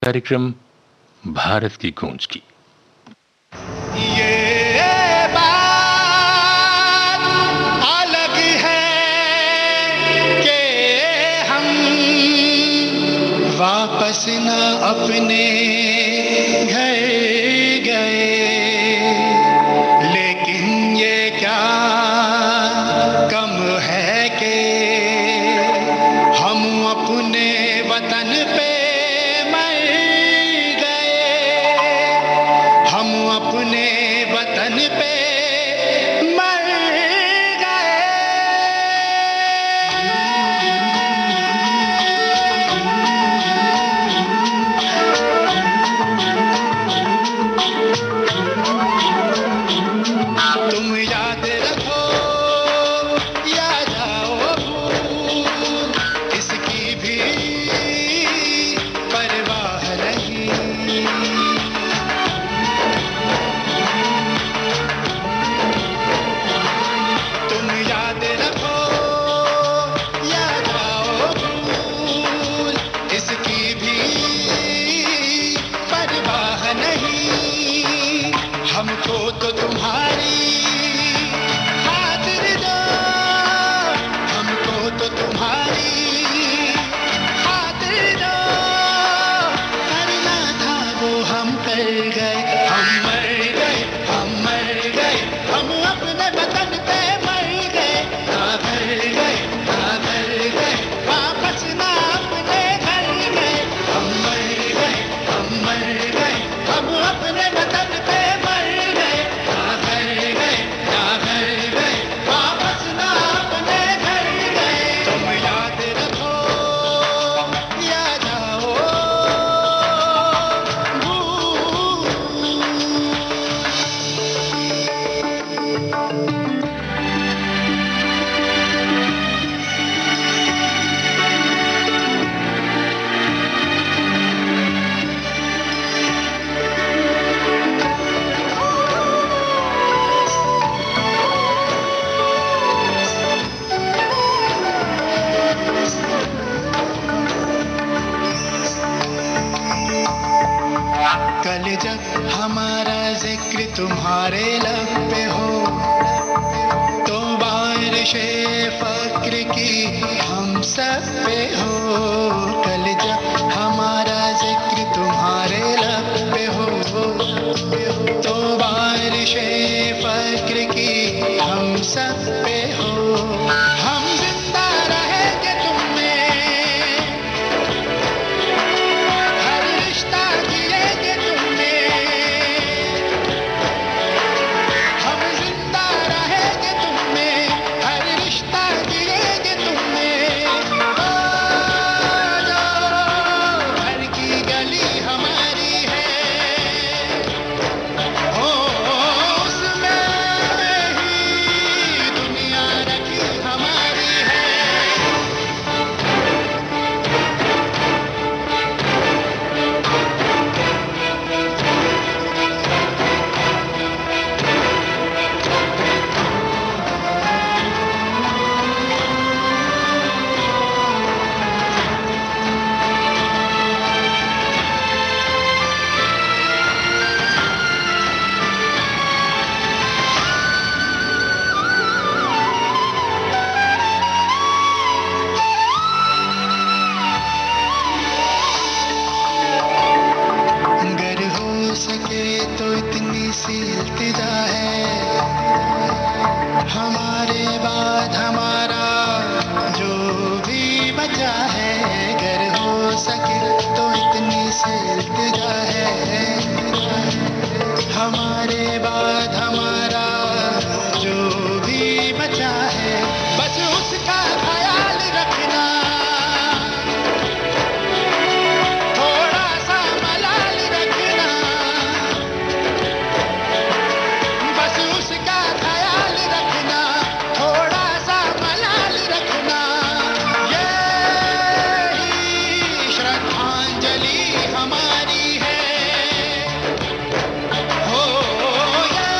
कार्यक्रम भारत की गूंज की। ये बात अलग है कि हम वापस न अपने घर गए, लेकिन ये क्या कम है कि हम अपने वतन पे अपने वतन पे मर गए। तुम याद रखो या जाओ भूल, इसकी भी परवाह नहीं। हमको तो तुम्हारी खातिर दो, हमको तो तुम्हारी खातिर दो, करना था वो हम कर गए। हम मर गए, हम मर गए, हम अपने वतन पे मर गए। ना घर गए, ना घर गए, वापस ना अपने घर गए। हम मर गए, हम मर गए, हम अपने वतन पे कल जब हमारा जिक्र तुम्हारे लब पे हो, तो बारिशे फक्र की हम सब पे हो। कल जब हमारा जिक्र तुम्हारे लब पे हो, तो बारिशे फक्र की हम सब पे हो। हम जिंदा रहेंगे तुम में, हर रिश्ता जिएंगे तुम में। हम जिंदा रहेंगे तुम में, हर रिश्ता जिएंगे तुम में। ओ जो घर की गली हमारी है, ओ उसमें ही दुनिया रखी हमारी है। अगर हो सके तो इतनी सी इल्तिजा है, हमारे बाद हमारा जो भी बचा है। अगर हो सके तो इतनी सी इल्तिजा है, हमारे बाद हमारा जो भी बचा है। बस उसका ख्याल रखना, थोड़ा सा मलाल रखना। बस उसका ख्याल रखना, थोड़ा सा मलाल रखना। यही श्रद्धांजलि हमारी है, हो यही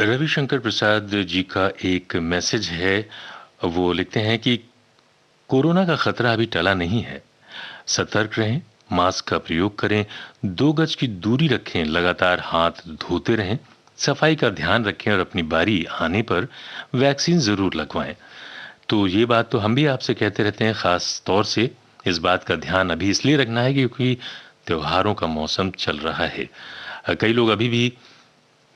रविशंकर प्रसाद जी का एक मैसेज है। वो लिखते हैं कि कोरोना का खतरा अभी टला नहीं है, सतर्क रहें, मास्क का प्रयोग करें, 2 गज की दूरी रखें, लगातार हाथ धोते रहें, सफाई का ध्यान रखें और अपनी बारी आने पर वैक्सीन जरूर लगवाएं। तो ये बात तो हम भी आपसे कहते रहते हैं, खास तौर से इस बात का ध्यान अभी इसलिए रखना है क्योंकि त्योहारों का मौसम चल रहा है। कई लोग अभी भी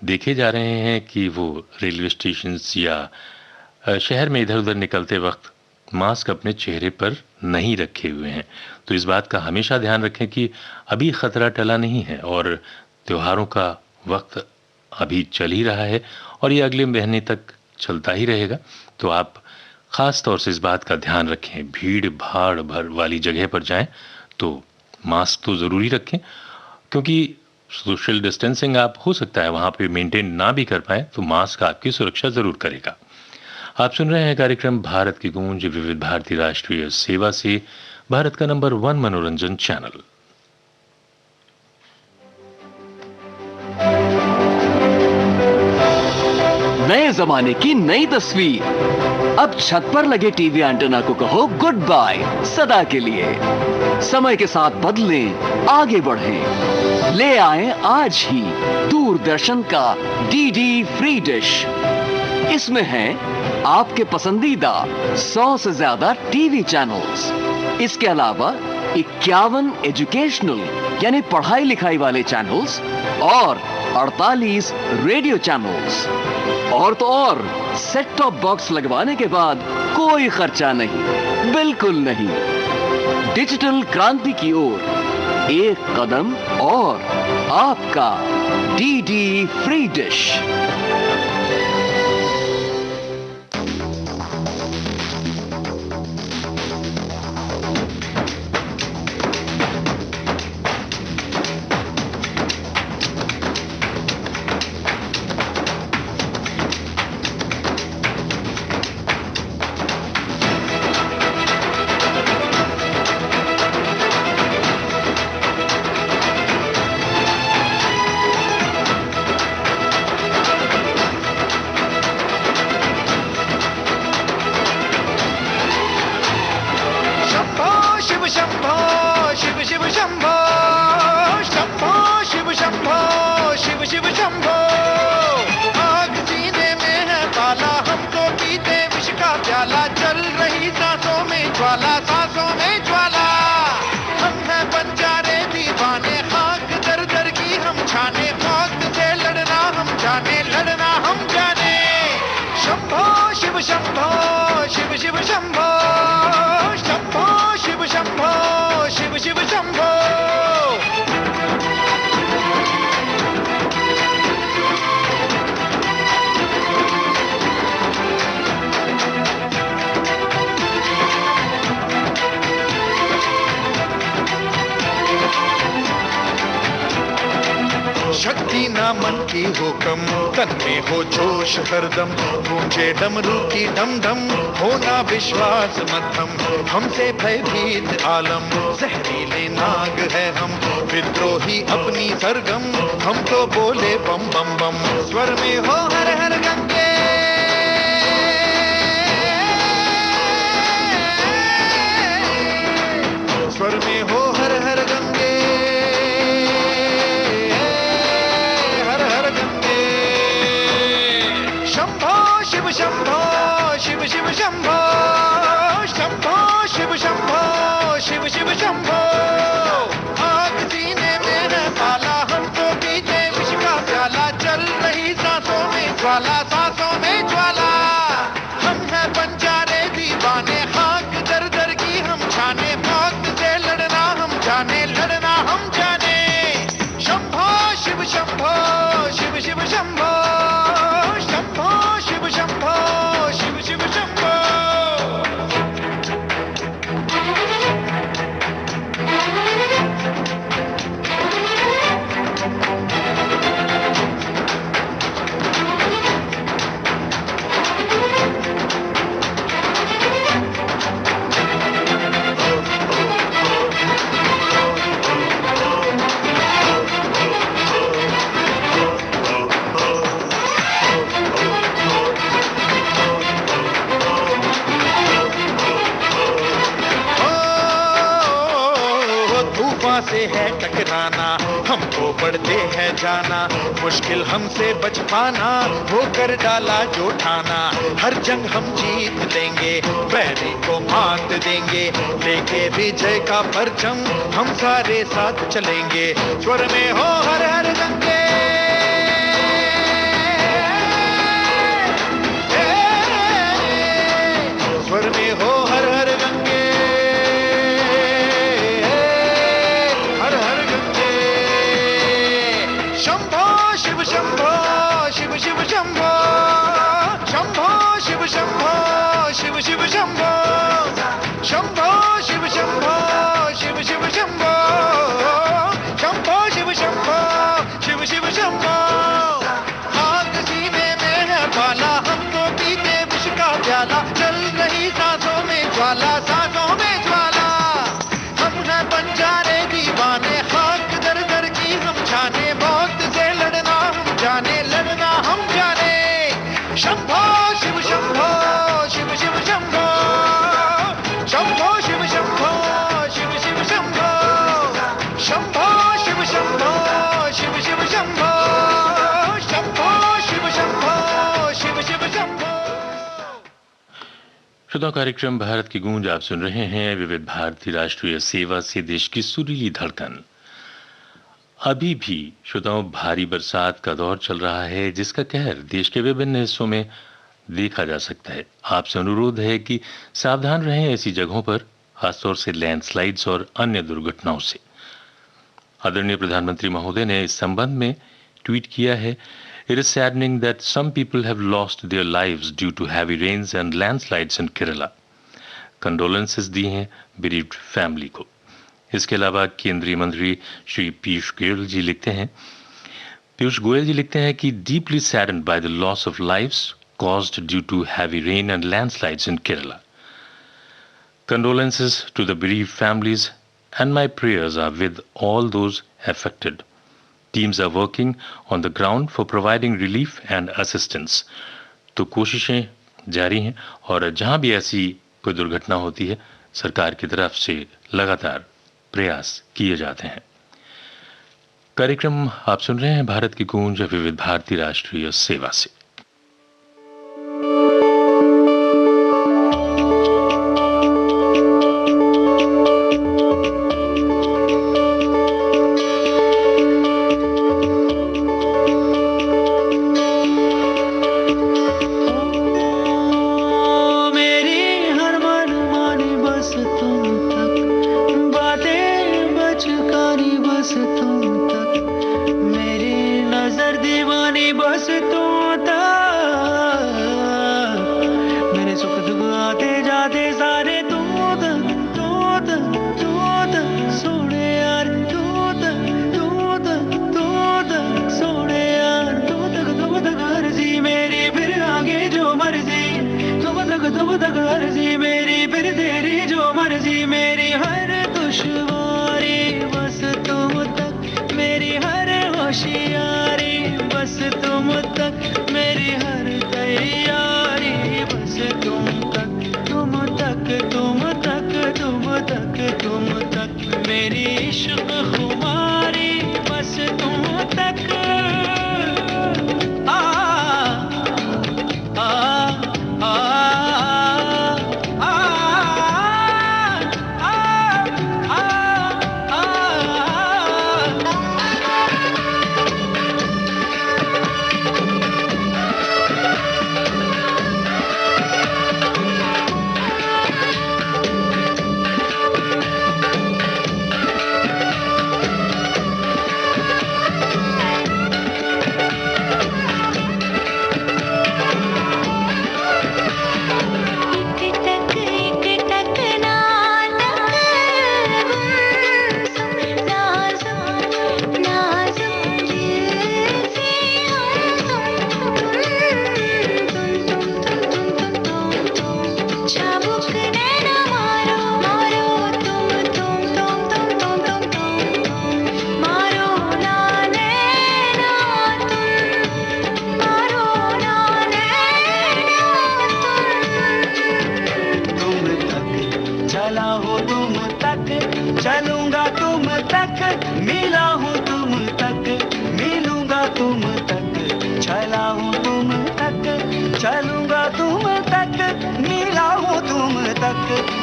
देखे जा रहे हैं कि वो रेलवे स्टेशन या शहर में इधर उधर निकलते वक्त मास्क अपने चेहरे पर नहीं रखे हुए हैं। तो इस बात का हमेशा ध्यान रखें कि अभी खतरा टला नहीं है और त्योहारों का वक्त अभी चल ही रहा है और ये अगले महीने तक चलता ही रहेगा। तो आप खास तौर से इस बात का ध्यान रखें, भीड़ भाड़ भर वाली जगह पर जाएं तो मास्क तो जरूरी रखें, क्योंकि सोशल डिस्टेंसिंग आप हो सकता है वहां पे मेंटेन ना भी कर पाए तो मास्क आपकी सुरक्षा जरूर करेगा। आप सुन रहे हैं कार्यक्रम भारत की गूंज, विविध भारती राष्ट्रीय सेवा से, भारत का नंबर 1 मनोरंजन चैनल। नए जमाने की नई तस्वीर। अब छत पर लगे टीवी एंटेना को कहो गुड बाय सदा के लिए। समय के साथ बदलें, आगे बढ़ें। ले आए आज ही दूरदर्शन का डीडी फ्री डिश। इसमें है आपके पसंदीदा 100 से ज्यादा टीवी चैनल्स। इसके अलावा 51 एजुकेशनल यानी पढ़ाई लिखाई वाले चैनल्स और 48 रेडियो चैनल्स। और तो और सेट टॉप बॉक्स लगवाने के बाद कोई खर्चा नहीं, बिल्कुल नहीं। डिजिटल क्रांति की ओर एक कदम और आपका डीडी फ्री डिश। शक्ति ना मन की हो कम, तन में हो जोश हरदम, गूंजे डमरू की डम डम, होना विश्वास मध्यम, हमसे भयभीत आलम, जहरीले नाग है हम, विद्रोही अपनी सरगम, हम तो बोले बम बम बम, स्वर में हो हर हर गंगे, स्वर में हो हर हर गंगे, शंभो शिव शिव शंभो, शंभो शिव शंभो, शिव शिव शंभो। आग सीने में है पाला, हमको पीछे विष का प्याला, चल रही सांसों में ज्वाला, सांसों में ज्वाला। हम हैं बंजारे दीवाने, खाक दर दर की हम छाने, मौत से लड़ना हम जाने, लड़ना हम जाने। शंभो शिव शंभो, शिव शिव शंभो, शंभो शिव शंभो, शिव शिव शंभो। से है टकराना, हमको बढ़ते हैं जाना, मुश्किल हमसे बच पाना, वो कर डाला जो ठाना। हर जंग हम जीत लेंगे, बैरी को मात देंगे, लेके विजय का परचम हम सारे साथ चलेंगे। स्वर में हो हर हर गंगे, स्वर में हो हर हर गंगे, हर हर गंगे। शंभो शिव शंभो, शिव शिव शंभो, शंभो शिव शंभो, शिव शिव शंभो, शंभो शिव शंभो, शिव शिव शंभो, शंभो शिव शंभो, शिव शिव शंभो। आग सीने में है भाला, हम तो पीते विष का प्याला, चल रही सांसों में ज्वाला, सांसों में ज्वाला। हम न बन जाने दीवाने, खाक दर दर की हम छाने, मौत से लड़ना हम जाने, लड़ना हम जाने। शंभो शिव शंभो, शिव शिव शंभो, शंभो शिव शंभो, शिव शिव शंभो, शंभो शिव शंभो, शिव शिव शंभो, शंभो शिव शंभो, शिव शिव शंभो। श्रोताओं, कार्यक्रम भारत की गूंज आप सुन रहे हैं विविध भारती राष्ट्रीय सेवा से देश की सुरीली धड़कन। अभी भी श्रोताओं भारी बरसात का दौर चल रहा है, जिसका कहर देश के विभिन्न हिस्सों में देखा जा सकता है। आपसे अनुरोध है कि सावधान रहें ऐसी जगहों पर, खासतौर से लैंडस्लाइड्स और अन्य दुर्घटनाओं से। आदरणीय प्रधानमंत्री महोदय ने इस संबंध में ट्वीट किया है, It is saddening that some people have lost their lives due to heavy rains and landslides in Kerala. Condolences दी हैं bereaved family को। इसके अलावा केंद्रीय मंत्री श्री पीयूष गोयल जी लिखते हैं कि deeply saddened by the loss of lives caused due to heavy rain and landslides in Kerala. Condolences to the bereaved families and my prayers are with all those affected. Teams are working on the ground for providing relief and assistance. तो कोशिशें जारी हैं और जहां भी ऐसी कोई दुर्घटना होती है, सरकार की तरफ से लगातार प्रयास किए जाते हैं। कार्यक्रम आप सुन रहे हैं भारत की गूंज विविध भारती राष्ट्रीय सेवा से।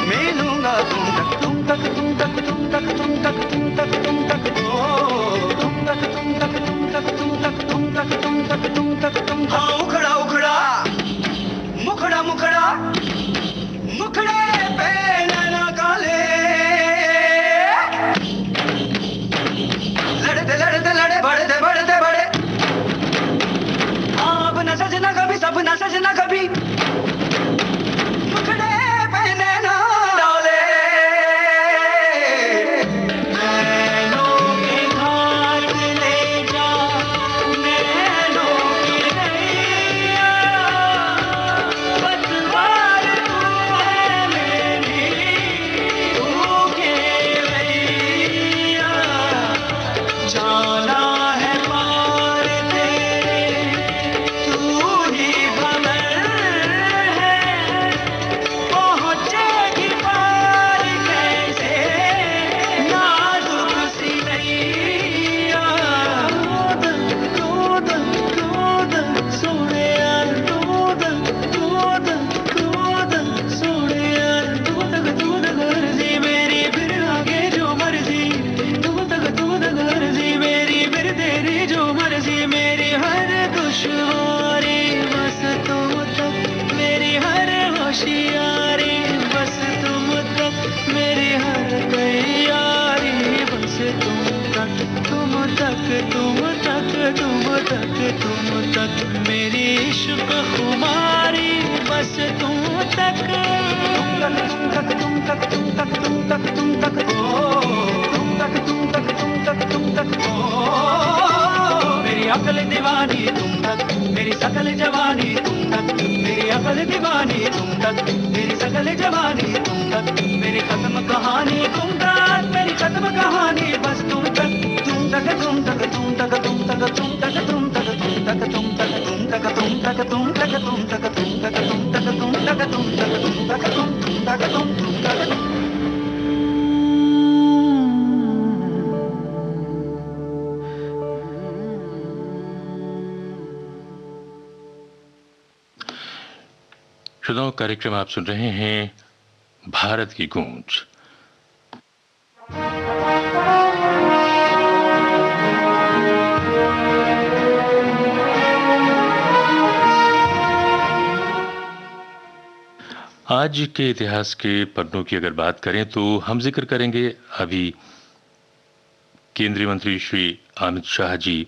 मिलूंगा तुम तक तुम तक तुम तक तुम तक तुम तक तुम तक तुम तक तुम तक तुम तक तुम तक तुम तक तुम तक तुम तक तुम तक तुम हाँ उखड़ा उखड़ा मुखड़ा मुखड़ा मुखड़े पे नैना काले लड़ते लड़ते लड़े बढ़ते बढ़ते बढ़े आप न सजना कभी सब न सजना कभी मुखड़े पे नैना डाले नैनों के घाट ले जा नैनों की नैया पतवार तू है मेरी तू के भैया जाना है पार तेरे तू ही भंवर है पहुंचेगी पार कैसे नाजुक सी नैया दूध दूध सोने यार दूध दूध दूध सोने यार दूध गर्जी मेरी फिर आगे जो मर्जी दूध गर्जी मेरी फिर तेरी जो मर्जी मेरी हर दुश्वारी बस तुम तक मेरी हर होशियारी बस तुम तक मेरी हर तैयारी बस तुम तक तुम तक तुम तक तुम तक तुम तक मेरी इश्क खुमारी बस तुम तक तुम तक तुम तक तुम तक तुम तक तुम तक तुम तक तुम तक तुम तक तुम तक तुम तक मेरी अकल दीवानी तुम तक मेरी सकल जवानी तुम तक मेरी अकल दीवानी तुम तक मेरी सकल जवानी तुम तक मेरी खत्म कहानी तुम तक मेरी खत्म कहानी बस तुम तक तुम तक तुम तक तुम तक तुम तक तुम तक तुम तक तुम तक तुम तक तुम तक तुम तक तुम तक तुम तक तुम तक तुम तक तुम तक तुम तक तुम तक तुम तक तुम श्रोताओं, कार्यक्रम आप सुन रहे हैं भारत की गूंज। आज के इतिहास के पन्नों की अगर बात करें तो हम जिक्र करेंगे अभी केंद्रीय मंत्री श्री अमित शाह जी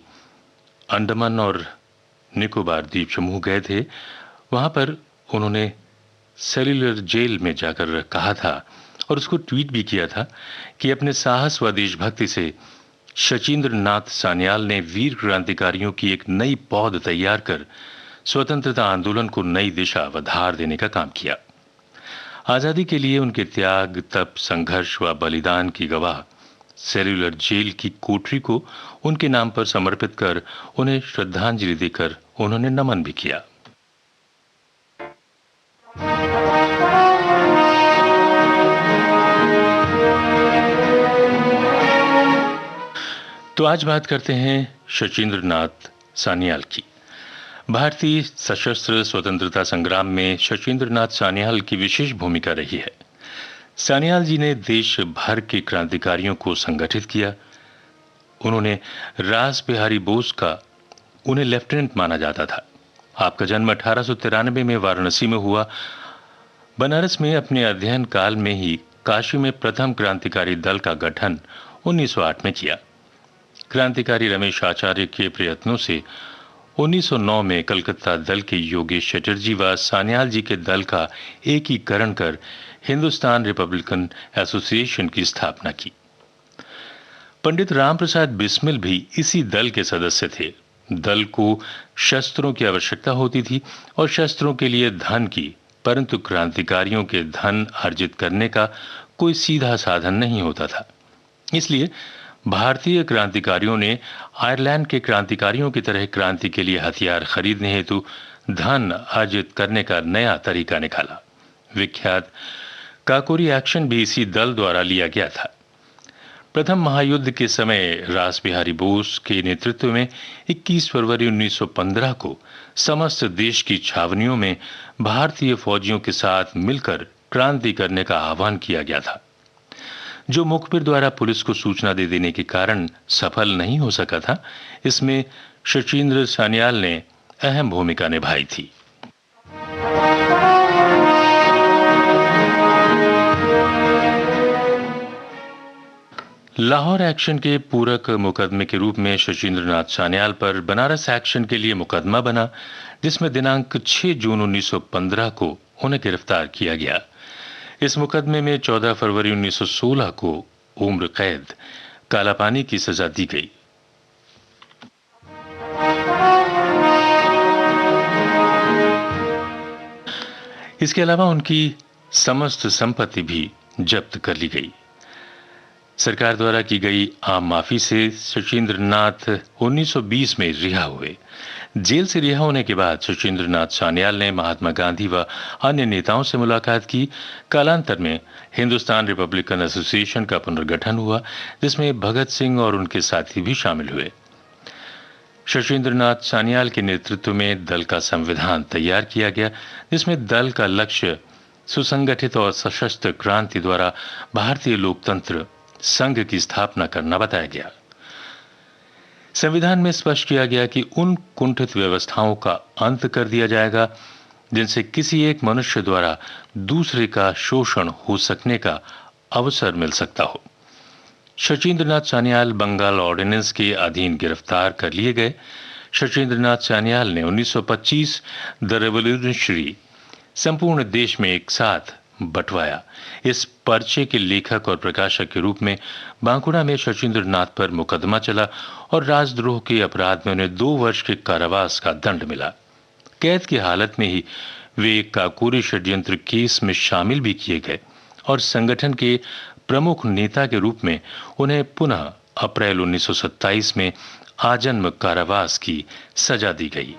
अंडमान और निकोबार द्वीप समूह गए थे। वहां पर उन्होंने सेल्यूलर जेल में जाकर कहा था और उसको ट्वीट भी किया था कि अपने साहस व देशभक्ति से शचींद्र नाथ सान्याल ने वीर क्रांतिकारियों की एक नई पौध तैयार कर स्वतंत्रता आंदोलन को नई दिशा व धार देने का काम किया। आजादी के लिए उनके त्याग, तप, संघर्ष व बलिदान की गवाह सेल्यूलर जेल की कोठरी को उनके नाम पर समर्पित कर उन्हें श्रद्धांजलि देकर उन्होंने नमन भी किया। तो आज बात करते हैं शचींद्र नाथ सान्याल की। भारतीय सशस्त्र स्वतंत्रता संग्राम में शचींद्र नाथ सान्याल की विशेष भूमिका रही है। सान्याल जी ने देश भर के क्रांतिकारियों को संगठित किया। उन्होंने रास बिहारी बोस का उन्हें लेफ्टिनेंट माना जाता था। आपका जन्म 1893 में वाराणसी में हुआ। बनारस में अपने अध्ययन काल में ही काशी में प्रथम क्रांतिकारी दल का गठन 1908 में किया। क्रांतिकारी रमेश आचार्य के प्रयत्नों से 1909 में कलकत्ता दल के योगेश चटर्जी व सान्याल जी के दल का एकीकरण कर हिंदुस्तान रिपब्लिकन एसोसिएशन की स्थापना की। पंडित राम प्रसाद बिस्मिल भी इसी दल के सदस्य थे। दल को शस्त्रों की आवश्यकता होती थी और शस्त्रों के लिए धन की, परंतु क्रांतिकारियों के धन अर्जित करने का कोई सीधा साधन नहीं होता था। इसलिए भारतीय क्रांतिकारियों ने आयरलैंड के क्रांतिकारियों की तरह क्रांति के लिए हथियार खरीदने हेतु धन अर्जित करने का नया तरीका निकाला। विख्यात काकोरी एक्शन भी इसी दल द्वारा लिया गया था। प्रथम महायुद्ध के समय रास बिहारी बोस के नेतृत्व में 21 फरवरी 1915 को समस्त देश की छावनियों में भारतीय फौजियों के साथ मिलकर क्रांति करने का आह्वान किया गया था, जो मुखबिर द्वारा पुलिस को सूचना दे देने के कारण सफल नहीं हो सका था। इसमें शचीन्द्र सान्याल ने अहम भूमिका निभाई थी। लाहौर एक्शन के पूरक मुकदमे के रूप में शचीन्द्र नाथ सान्याल पर बनारस एक्शन के लिए मुकदमा बना, जिसमें दिनांक 6 जून 1915 को उन्हें गिरफ्तार किया गया। इस मुकदमे में 14 फरवरी 1916 को उम्र कैद कालापानी की सजा दी गई। इसके अलावा उनकी समस्त संपत्ति भी जब्त कर ली गई। सरकार द्वारा की गई आम माफी से शचीन्द्र नाथ 1920 में रिहा हुए। जेल से रिहा होने के बाद शचीन्द्र नाथ सान्याल ने महात्मा गांधी व अन्य नेताओं से मुलाकात की। कालांतर में हिंदुस्तान रिपब्लिकन एसोसिएशन का पुनर्गठन हुआ, जिसमें भगत सिंह और उनके साथी भी शामिल हुए। शचीन्द्र नाथ सान्याल के नेतृत्व में दल का संविधान तैयार किया गया, जिसमें दल का लक्ष्य सुसंगठित और सशस्त्र क्रांति द्वारा भारतीय लोकतंत्र संघ की स्थापना करना बताया गया। संविधान में स्पष्ट किया गया कि उन कुंठित व्यवस्थाओं का अंत कर दिया जाएगा जिनसे किसी एक मनुष्य द्वारा दूसरे का शोषण हो सकने का अवसर मिल सकता हो। शचीन्द्र नाथ सान्याल बंगाल ऑर्डिनेंस के अधीन गिरफ्तार कर लिए गए। शचीन्द्र नाथ सान्याल ने 1925 द रेवोल्यूशनरी संपूर्ण देश में एक साथ बंटवाया। इस पर्चे के लेखक और प्रकाशक के रूप में बांकुड़ा में शचीन्द्र नाथ पर मुकदमा चला और राजद्रोह के अपराध में उन्हें 2 वर्ष के कारावास का दंड मिला। कैद की हालत में ही वे एक काकोरी षड्यंत्र केस में शामिल भी किए गए और संगठन के प्रमुख नेता के रूप में उन्हें पुनः अप्रैल 1927 में आजन्म कारावास की सजा दी गई।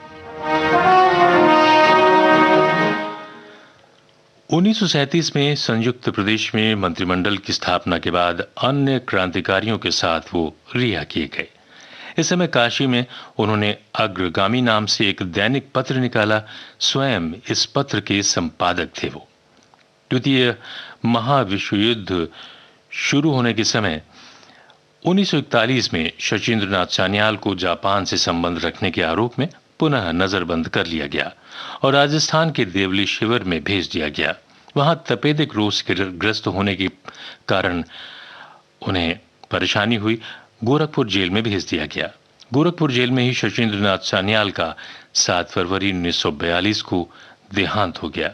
1937 में संयुक्त प्रदेश में मंत्रिमंडल की स्थापना के बाद अन्य क्रांतिकारियों के साथ वो रिहा किए गए। इस समय काशी में उन्होंने अग्रगामी नाम से एक दैनिक पत्र निकाला। स्वयं इस पत्र के संपादक थे वो। द्वितीय महाविश्व युद्ध शुरू होने के समय 1941 में शचीन्द्र नाथ सान्याल को जापान से संबंध रखने के आरोप में पुनः नजरबंद कर लिया गया और राजस्थान के देवली शिविर में भेज दिया गया। वहां तपेदिक रोग से ग्रस्त होने के कारण उन्हें परेशानी हुई। गोरखपुर जेल में भेज दिया गया। गोरखपुर जेल में ही शचीन्द्र नाथ सान्याल का 7 फरवरी 1942 को देहांत हो गया।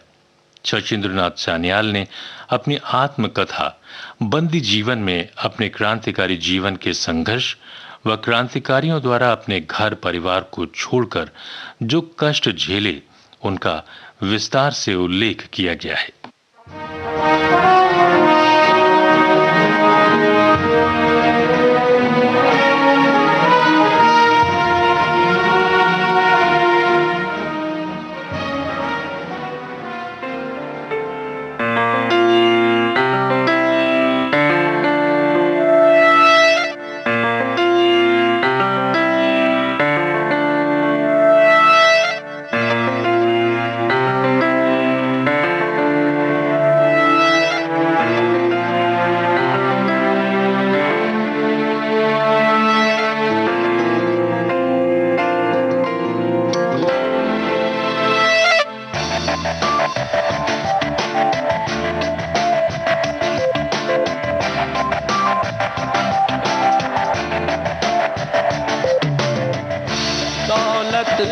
शचीन्द्र नाथ सान्याल ने अपनी आत्मकथा बंदी जीवन में अपने क्रांतिकारी जीवन के संघर्ष व क्रांतिकारियों द्वारा अपने घर परिवार को छोड़कर जो कष्ट झेले, उनका विस्तार से उल्लेख किया गया है।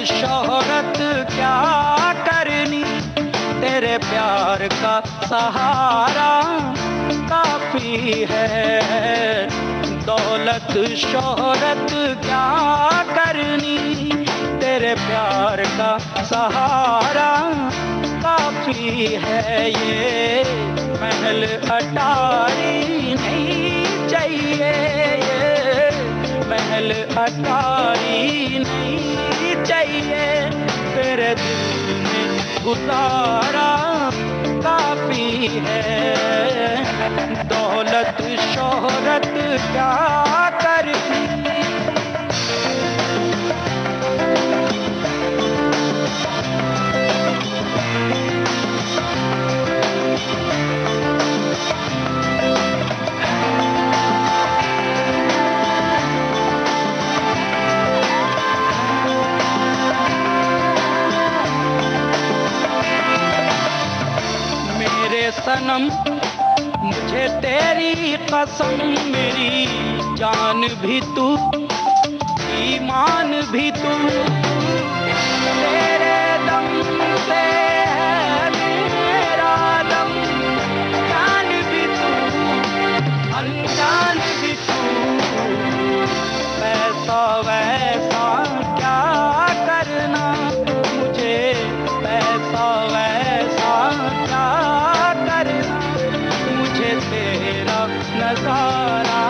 शोहरत क्या करनी, तेरे प्यार का सहारा काफी है। दौलत शोहरत क्या करनी, तेरे प्यार का सहारा काफी है। ये महल अटारी नहीं चाहिए, ये महल अटारी नहीं चाहिए। तेरे दिल में गुजारा काफी है। दौलत शोहरत क्या करनी। कसम मेरी जान भी तू, ईमान भी तू, तेरे दम से है मेरा दम, जान भी तू, अनजान भी तू, पैसा वैसा क्या करना मुझे, पैसा वैसा क्या करना मुझे, तेरा नजारा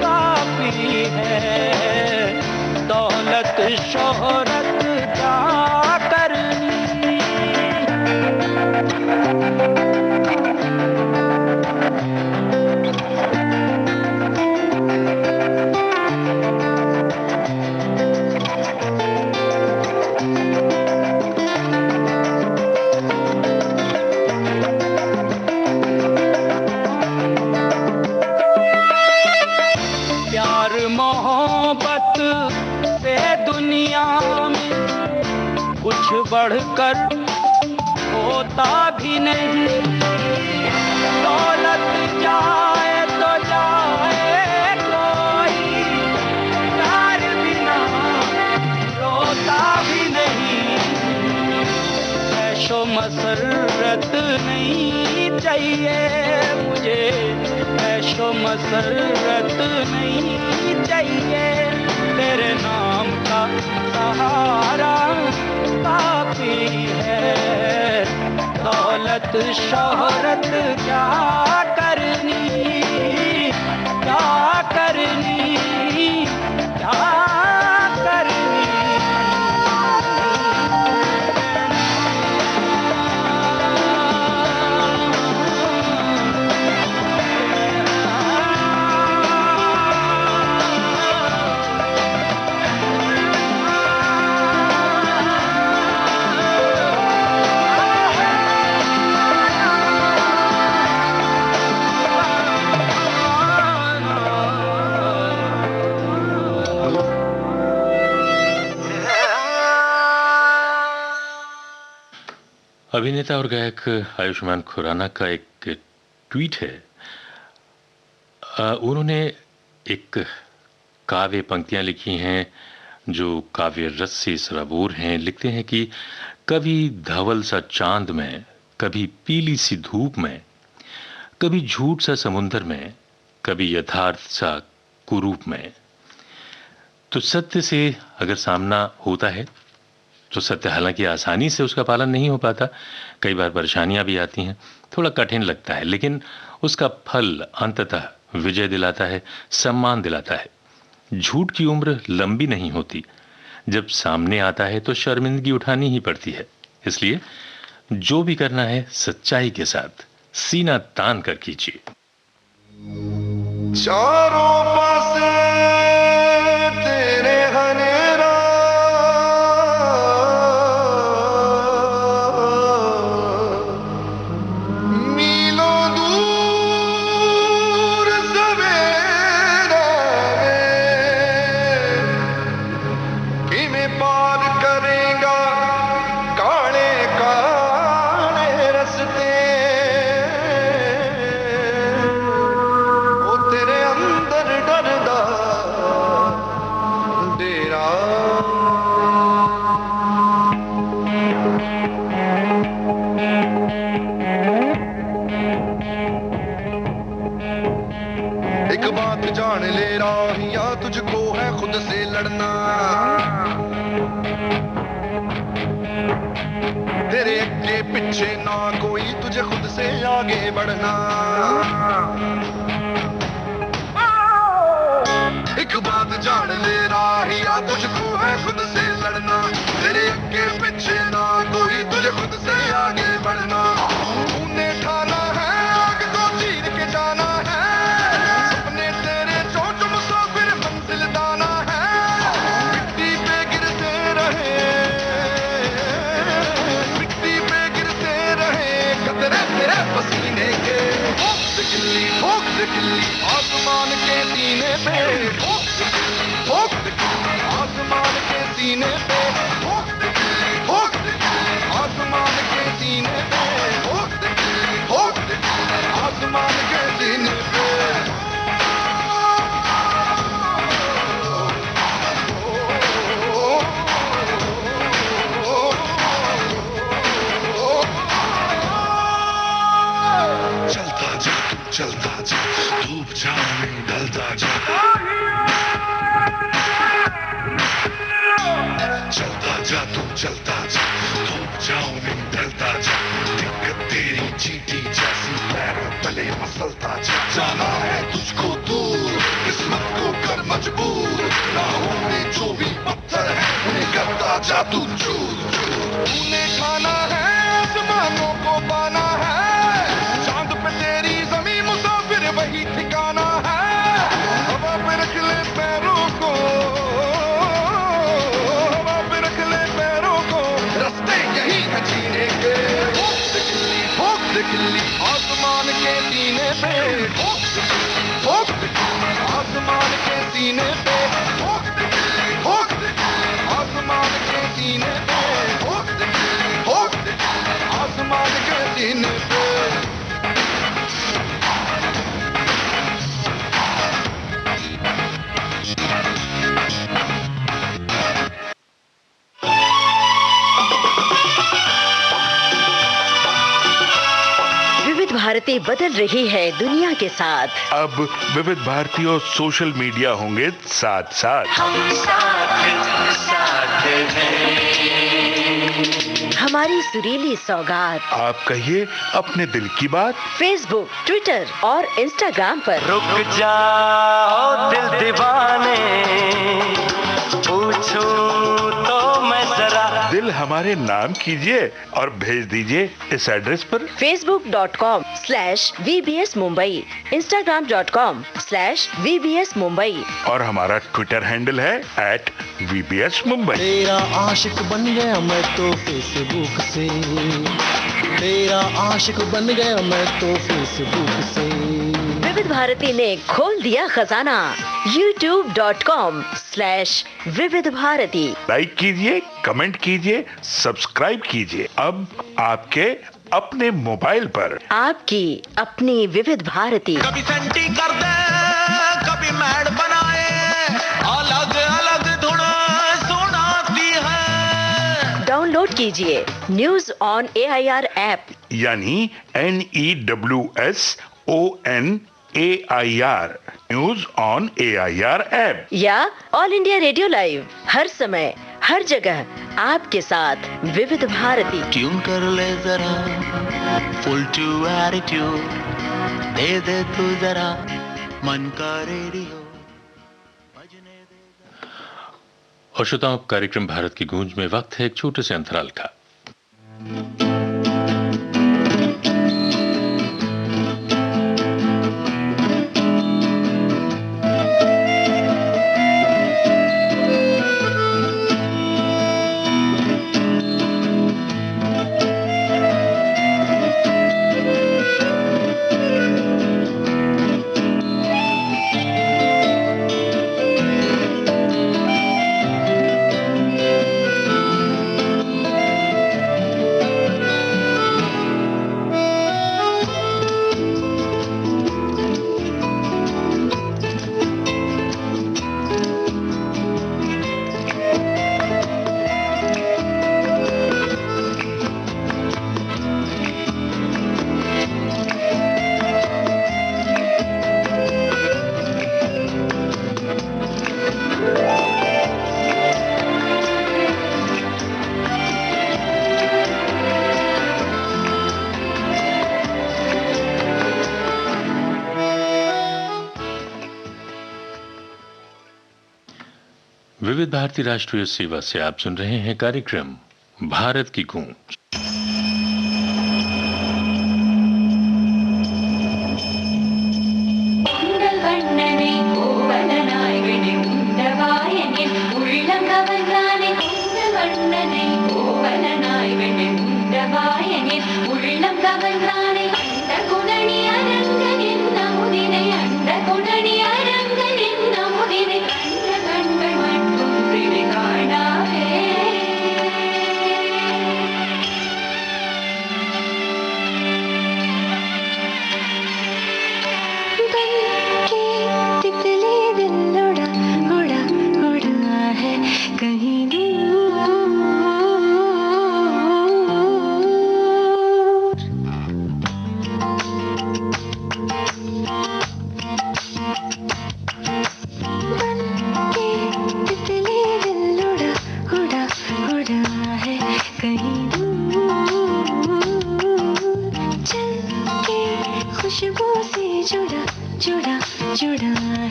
काफी है, दौलत शोहरत क्या करनी। प्यार मोहब्बत से दुनिया में कुछ बढ़कर होता भी नहीं, दौलत जाए तो जाए कोई, प्यार बिना रोता भी नहीं, ऐशो मसरत नहीं चाहिए मुझे, ऐशो मसरत नहीं चाहिए, तेरे नाम का सहारा काफी है, दौलत शोहरत क्या करनी, क्या करनी, क्या करनी। अभिनेता और गायक आयुष्मान खुराना का एक ट्वीट है। उन्होंने एक काव्य पंक्तियां लिखी हैं जो काव्य रस से सराबोर हैं। लिखते हैं कि कभी धवल सा चांद में, कभी पीली सी धूप में, कभी झूठ सा समुंदर में, कभी यथार्थ सा कुरूप में। तो सत्य से अगर सामना होता है तो सत्य हालांकि आसानी से उसका पालन नहीं हो पाता, कई बार परेशानियां भी आती हैं, थोड़ा कठिन लगता है, लेकिन उसका फल अंततः विजय दिलाता है, सम्मान दिलाता है। झूठ की उम्र लंबी नहीं होती, जब सामने आता है तो शर्मिंदगी उठानी ही पड़ती है। इसलिए जो भी करना है सच्चाई के साथ सीना तान कर कीजिए। चारों पासे तेरे हनेरा, मीलों दूर सवेरा में किमें पार करेगा काले काले रस्ते। ओ तेरे अंदर डरदा डेरा, एक बात जान ले राहिया, तुझको है खुद से लड़ना। तेरे आगे पीछे ना कोई, तुझे खुद से आगे बढ़ना। एक बात जान ले राहिया, तुझको है खुद से लड़ना। तेरे आगे पीछे ना कोई, तुझे खुद से आगे बढ़ना। तूने ठाना है आग को चीर के जाना है, सपने तेरे चोट मुसाफिर मंजिल दाना है। मिट्टी पे गिरते रहे, मिट्टी पे गिरते रहे कतरे तेरे पसीने के। ठोक दे गिल्ली ठोक दे जाओ नहीं ढलता जा, चलता जा तू चलता जा, थम जाओ नहीं ढलता जा, दिक्कत तेरी चींटी जैसी पैरों तले मसलता जा, जाना है तुझको दूर, किस्मत को कर मजबूर, राहों में जो भी पत्थर है उन्हें करता जा तू चूर चूर। तूने खाना है आसमानों को पाना है, चांद पे तेरी जमीन मुसाफिर वही ठिकाना है, हवा पे रख ले पैरों को, हवा पे रख ले पैरों को, रास्ते यही है जीने के, ठोक दे किल्ली आसमान के सीने पे, ठोक दे किल्ली आसमान के सीने पे, ठोक दे किल्ली, ठोक दे किल्ली आसमान के सीने पे, ठोक दे किल्ली, ठोक दे किल्ली आसमान के सीने पे। विविध भारती बदल रही है दुनिया के साथ। अब विविध भारती और सोशल मीडिया होंगे साथ साथ। हमारी सुरीली सौगात आप कहिए अपने दिल की बात। फेसबुक, ट्विटर और इंस्टाग्राम पर। रुक जाओ दिल दीवाने, पूछूं तो मैं जरा। दिल हमारे नाम कीजिए और भेज दीजिए इस एड्रेस पर। facebook.com/VBS Mumbai, Instagram.com/VBS Mumbai और हमारा ट्विटर हैंडल है @VBS Mumbai। तेरा आशिक बन गया मैं तो फेसबुक से, तेरा आशिक बन गया मैं तो फेसबुक से। विविध भारती ने खोल दिया खजाना। youtube.com/विविध भारती। लाइक कीजिए, कमेंट कीजिए, सब्सक्राइब कीजिए। अब आपके अपने मोबाइल पर आपकी अपनी विविध भारती। कभी सेंटी कर दे, कभी मैड बनाए, अलग अलग धुन सुनाती है। डाउनलोड कीजिए न्यूज ऑन AIR ऐप यानी NEWSONAIR news on AIR app या ऑल इंडिया रेडियो लाइव, हर समय हर जगह आपके साथ विविध भारती। ट्यून कर ले जरा फुल टू एटीट्यूड, दे दे तू जरा मन का रेडियो बजने दे। और श्रोताओं, कार्यक्रम भारत की गूंज में वक्त है एक छोटे से अंतराल का। विविध भारती राष्ट्रीय सेवा से आप सुन रहे हैं कार्यक्रम भारत की गूंज।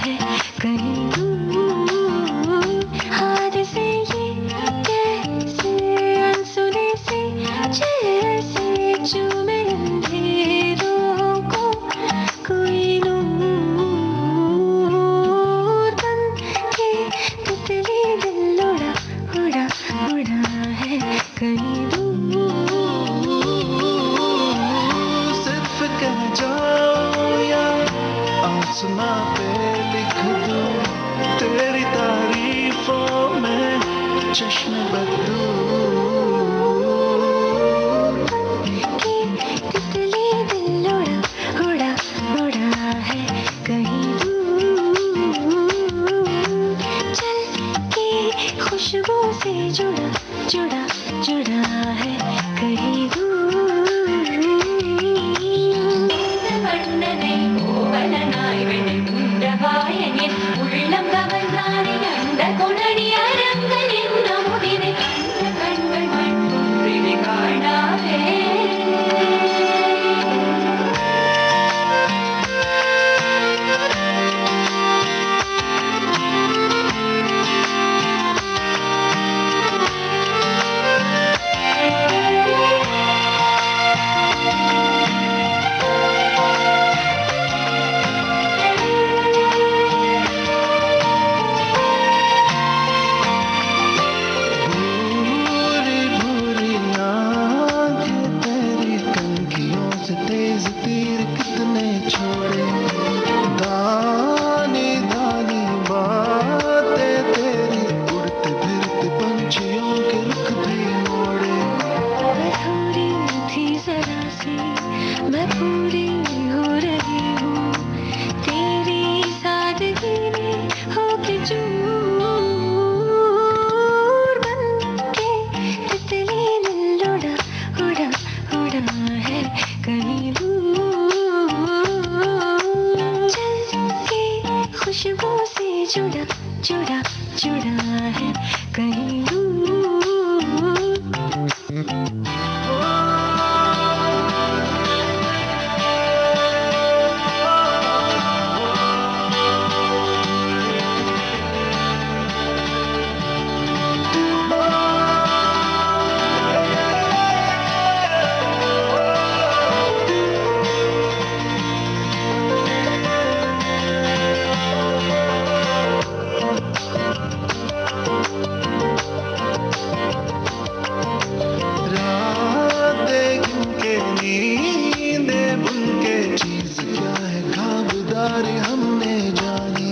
है कहीं दूर। हाथ से ये कैसे अनसुने से जैसे चूमे अंधेरों को कोई नूर बन के तितली दिल उड़ा उड़ा उड़ा है कहीं सिर्फ कह जाओ या आसमां पे लिख दूं तेरी तारीफों में चश्मे बदलूं। की तितली दिल उड़ा उड़ा उड़ा है कहीं दूर। चल के खुशबू से जुड़ा जुड़ा जुड़ा है कहीं दूर। வண்ணனை கோவலனாய் வெண்குண்டவாயனின் உள்ளம் கவர்ந்தானே அந்த கொணடி அரங்கனின் நமுதினை கண்ட கண்கள் மண்பொன்றினை காணாதே. भूरी भूरी आंखें तेरी कंखियों से तेज तीर कितने छोड़े। दानी दानी बातें तेरी उड़ते फिरते पंछियों के रुख भी मोड़े। अधूरी थी जरा सी मैं पूरी हो रही हूँ तेरी सादगी में होके चूर बन के तितली दिल उड़ा उड़ा उड़ा है कहीं दूर। चल के खुशबू से जुड़ा जुड़ा जुड़ा है कहीं दूर। रातें गिनके नींदें बुनके चीज क्या है खाबदारी हमने जानी।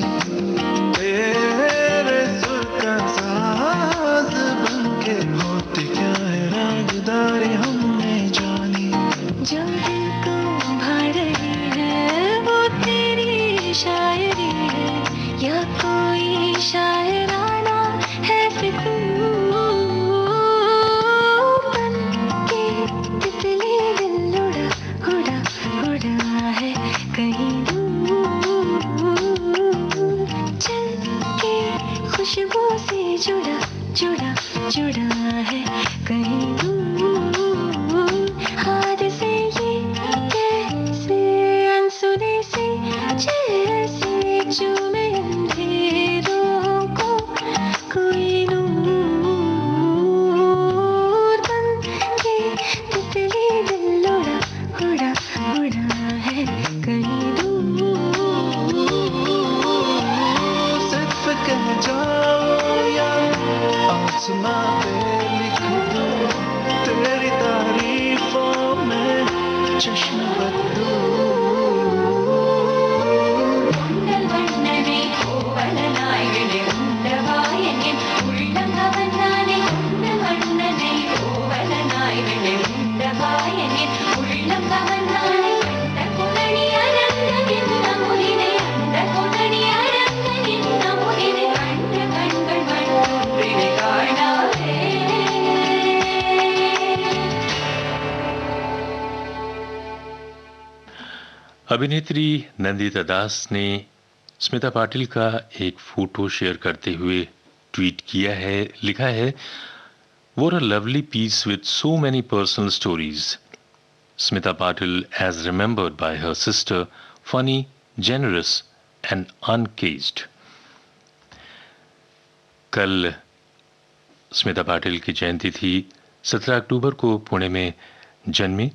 तेरे सुर का साज बनके होती क्या है रागदारी हमने जानी। जो दिल को भा रही है वो तेरी शायरी है या कोई शायराना है फितूर बन के तितली दिल उड़ा उड़ा उड़ा है कहीं दूर। चल के खुशबू से जुड़ा जुड़ा जुड़ा है कहीं दूर। हाथ से ये कैसे अनसुने से जैसे चूमे अंधेरों को कोई नूर बन के तितली दिल उड़ा उड़ा उड़ा है कहीं दूर। सिर्फ कह जाओ या आसमां पे लिख दूं तेरी तारीफों में चश्मे बदलूं। உங்கள் வண்ணனை கோவலனாய் விளைவுண்டவாயனின் உள்ளம் கவர்ந்தானே. உங்கள் வண்ணனை கோவலனாய் விளைவுண்டவாயனின் உள்ளம் கவர்ந்தானே. அந்த கொணடி அரங்கனின் நமுதினை அந்த கொணடி அரங்கனின் நமுதினை கண்ட கண்கள் மண்பொன்றினை காணாதே. अभिनेत्री नंदिता दास ने स्मिता पाटिल का एक फोटो शेयर करते हुए ट्वीट किया है, लिखा है, "What a lovely piece with so many personal stories. Smita Patil as remembered by her sister, funny, generous, and uncaged. कल स्मिता पाटिल की जयंती थी। 17 अक्टूबर को पुणे में जन्मी।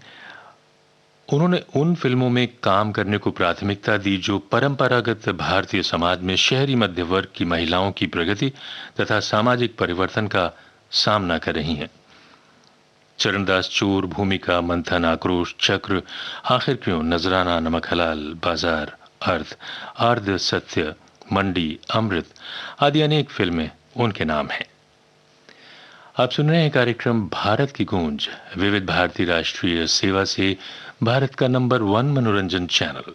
उन्होंने उन फिल्मों में काम करने को प्राथमिकता दी जो परंपरागत भारतीय समाज में शहरी मध्य वर्ग की महिलाओं की प्रगति तथा सामाजिक परिवर्तन का सामना कर रही हैं। चरणदास चोर, भूमिका, मंथन, आक्रोश, चक्र, आखिर क्यों, नजराना, नमक हलाल, बाजार, अर्थ, अर्ध सत्य, मंडी, अमृत आदि अनेक फिल्में उनके नाम हैं। आप सुन रहे हैं कार्यक्रम भारत की गूंज, विविध भारती राष्ट्रीय सेवा से भारत का नंबर 1 मनोरंजन चैनल।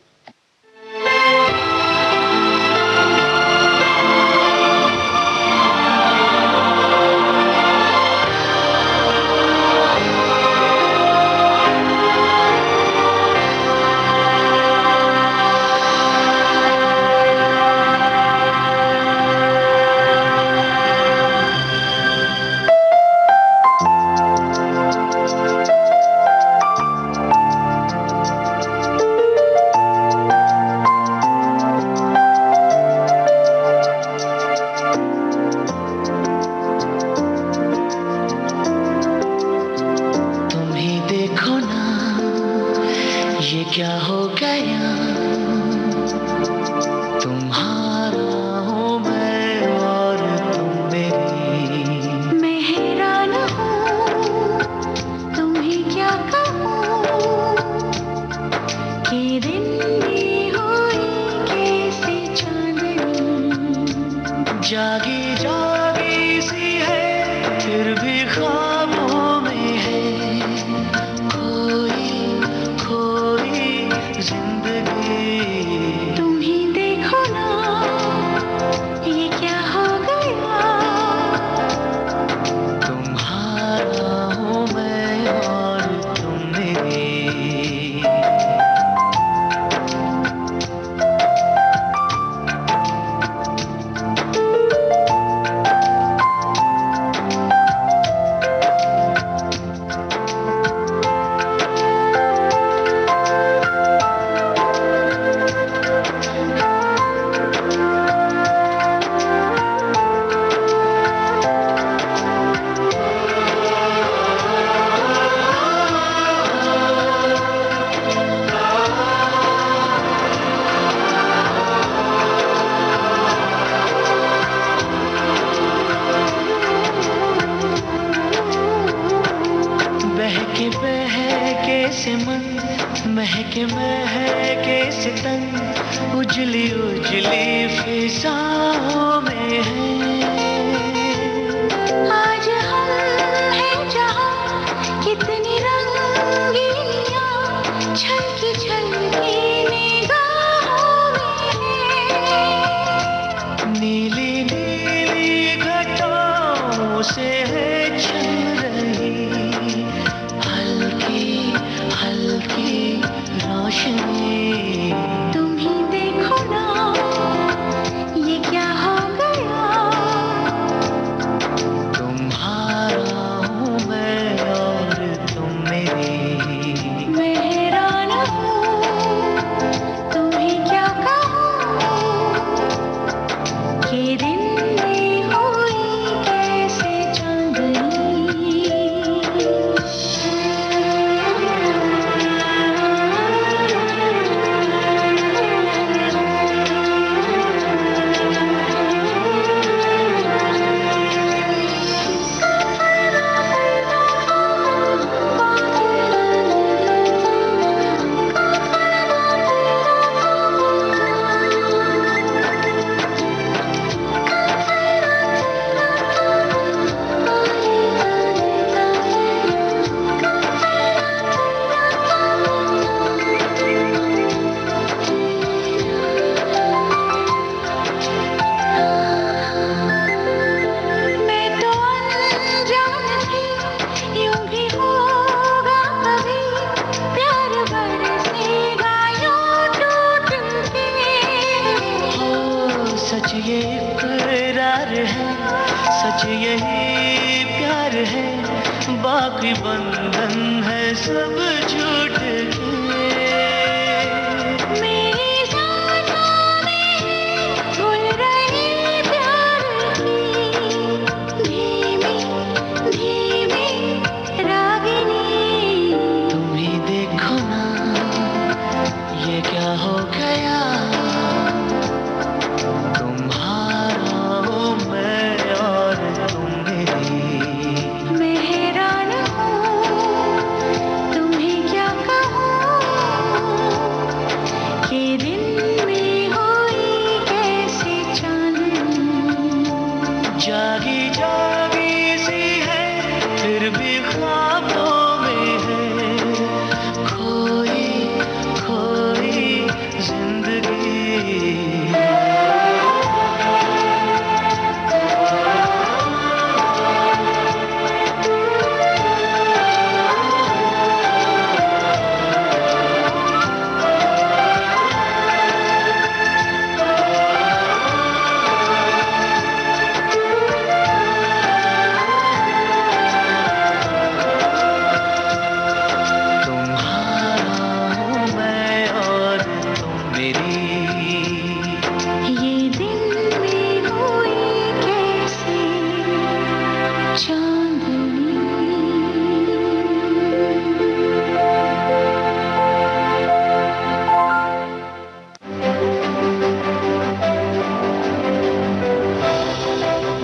मेरी सांसों में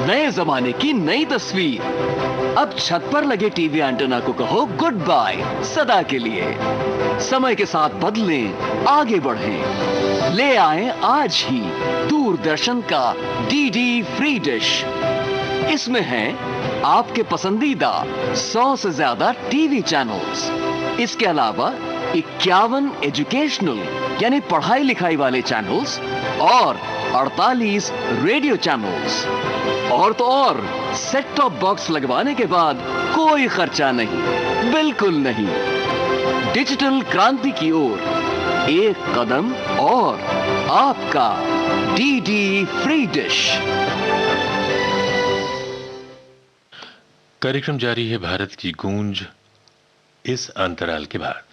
नए जमाने की नई तस्वीर। अब छत पर लगे टीवी एंटेना को कहो गुड बाय सदा के लिए। समय के साथ बदलें, आगे बढ़ें। ले आए आज ही दूरदर्शन का डीडी फ्री डिश। इसमें है आपके पसंदीदा 100 से ज्यादा टीवी चैनल्स। इसके अलावा 51 एजुकेशनल यानी पढ़ाई लिखाई वाले चैनल्स और 48 रेडियो चैनल्स। और तो और सेट टॉप बॉक्स लगवाने के बाद कोई खर्चा नहीं, बिल्कुल नहीं। डिजिटल क्रांति की ओर एक कदम और आपका डीडी फ्री डिश। कार्यक्रम जारी है भारत की गूंज इस अंतराल के बाद।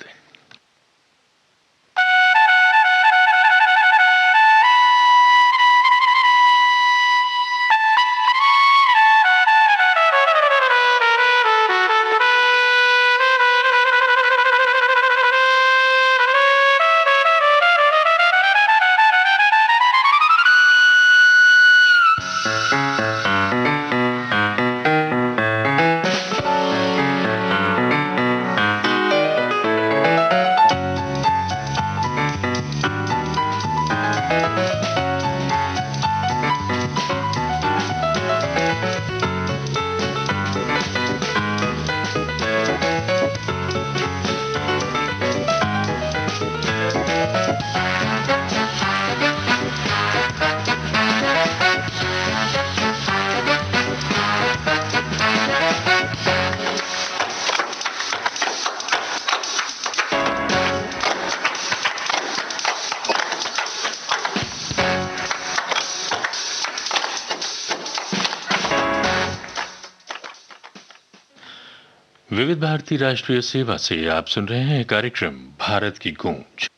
विविध भारती राष्ट्रीय सेवा से आप सुन रहे हैं कार्यक्रम भारत की गूंज।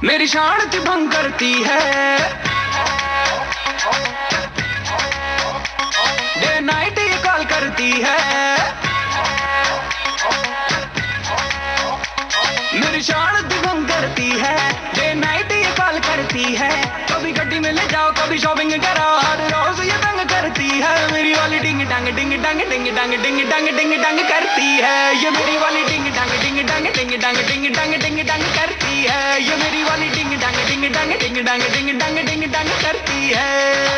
मेरी शांति भंग करती है, डे नाइट ये कॉल करती है। मेरी शांति भंग करती है, डे नाइट ये कॉल करती है। कभी गड्डी में ले जाओ, कभी शॉपिंग कराओ, हर रोज ये तंग करती है। मेरी वाली डिंग डांग डिंग डांग डिंग डांग डिंग डांग डिंग डांग करती है। ये मेरी वाली डिंग डांग डिंग डांग डिंग डांग डिंग डांग डिंग डांग करती है। ये मेरी वाली डिंग डांग डिंग डांग डिंग डांग डिंग डांग डिंग डांग करती है।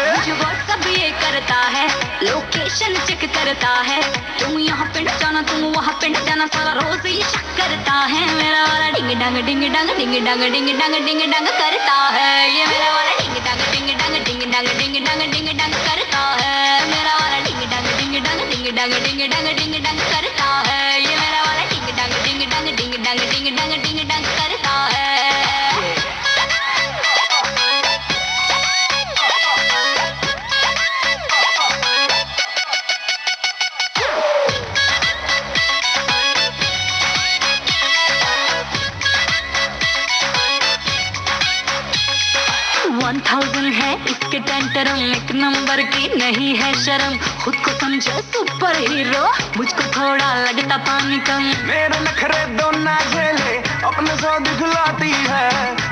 मुझे व्हाट्सएप ये करता है, लोकेशन चेक करता है। तुम यहाँ पे न जाना, तुम वहाँ पे न जाना, सारा रोज ये शक करता है। मेरा वाला डिंग डांग डिंग डांग डिंग डांग डिंग डांग डिंग डांग करता है। ये मेरा वाला डिंग डांग डिंग डांग डिंग डांग डिंग डांग डिंग डांग करता है। मेरा वाला डिंग डांग डिंग डांग डिंग डांग डिंग डांग डिंग डांग करता है। ये मेरा वाला डिंग डांग डिंग डांग डिंग डांग डिंग डांग डिंग डांग करता है। है इसके टेंटरम, एक नंबर की नहीं है शर्म। खुद को समझे सुपर हीरो, मुझको थोड़ा लगता पानी कम। मेरे नखरे दो ना झेले, अपने सौ दिखलाती है।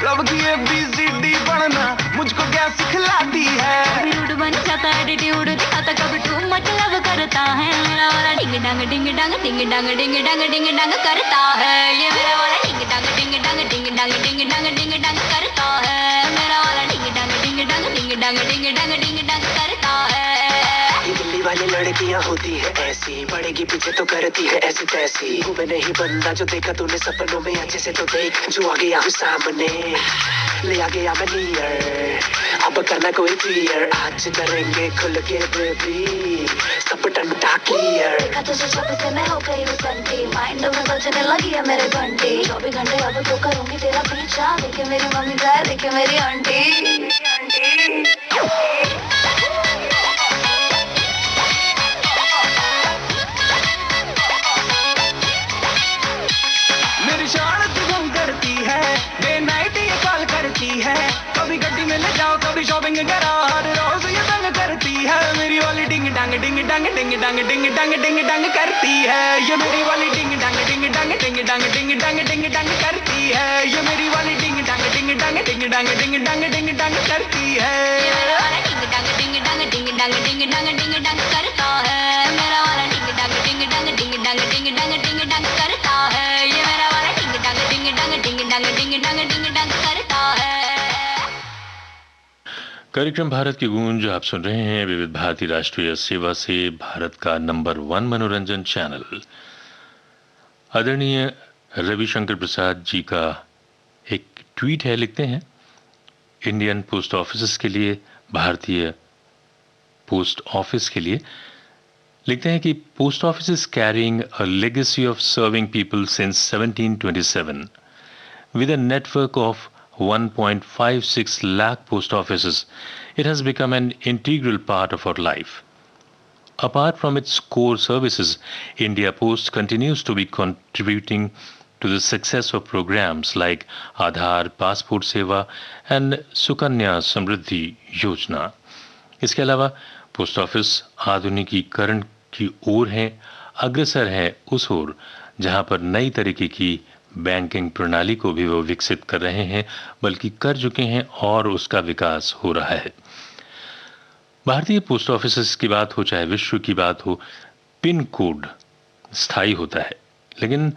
लब की ABCD पढ़ना मुझको क्या सिखलाती है। रूड बन जाता एटीट्यूड दिखाता, कभी टू मतलब करता है। मेरा वाला डिंग डांग डिंग डांग डिंग डांग डिंग डांग डिंग डांग करता है। ये मेरा वाला डिंग डांग डिंग डांग डिंग डांग डिंग डांग डिंग डांग करता है। मेरा वाला डिंग डांग डिंग डांग डिंग डांग डिंग डांग डिंग डांग करता है। ये दिल्ली वाली लड़कियां होती है ऐसी, पड़ेगी पीछे तो करती है ऐसी तैसी। हूँ मैं नहीं बंदा जो देखा तूने सपनों में, अच्छे से तो देख जो आ गया हूँ सामने, ले आ गया मैं नियर। अब करना कोई क्लियर, आज करेंगे खुल के बेबी, सब टंटा क्लियर। देखा तुझे जब से मैं हो गई हूँ संटी, माइंड में बजने लगी है मेरे घंटी। 24 घंटे अब तो करूंगी तेरा पीछा, देखे मेरी मम्मी जाए, देखे मेरी आंटी। मेरी शान तुम करती है, डे नाइट ये कॉल करती है। कभी गड्डी में ले जाओ, कभी शॉपिंग कराओ, हर रोज ये तंग करती डंग डिंग डंग डिंग डंग डिंग डंग करती है ये मेरी वाली डिंग डंग डिंग डंग डिंग डंग डिंग डंग डिंग डंग करती है ये मेरी वाली डिंग डंग डिंग डंग डिंग डंग डिंग डंग डिंग डंग करती है मेरा वाला डिंग डंग डिंग डंग डिंग डंग डिंग डंग डिंग डंग करता है मेरा वाला डिंग डंग डिंग डंग डिंग डंग डिंग डंग डिंग डंग करता है ये मेरा वाला डिंग डंग डिंग डंग डिंग डंग डिंग डंग डिंग डंग करता है। कार्यक्रम भारत की गूंज आप सुन रहे हैं विविध भारती राष्ट्रीय सेवा से भारत का नंबर 1 मनोरंजन चैनल। आदरणीय रविशंकर प्रसाद जी का एक ट्वीट है, लिखते हैं इंडियन पोस्ट ऑफिस के लिए, भारतीय पोस्ट ऑफिस के लिए लिखते हैं कि post office is carrying a legacy of serving people since 1727 with a network of 1.56 lakh post offices. It has become an integral part of our life. Apart from its core services, India Post continues to be contributing to the success of programs like Aadhaar, Passport Seva and Sukanya Samriddhi Yojana. इसके अलावा post office आधुनिकीकरण की ओर है, अग्रसर है उस ओर जहां पर नई तरीके की बैंकिंग प्रणाली को भी वो विकसित कर रहे हैं, बल्कि कर चुके हैं और उसका विकास हो रहा है। भारतीय पोस्ट ऑफिस की बात हो चाहे विश्व की बात हो, पिन कोड स्थायी होता है, लेकिन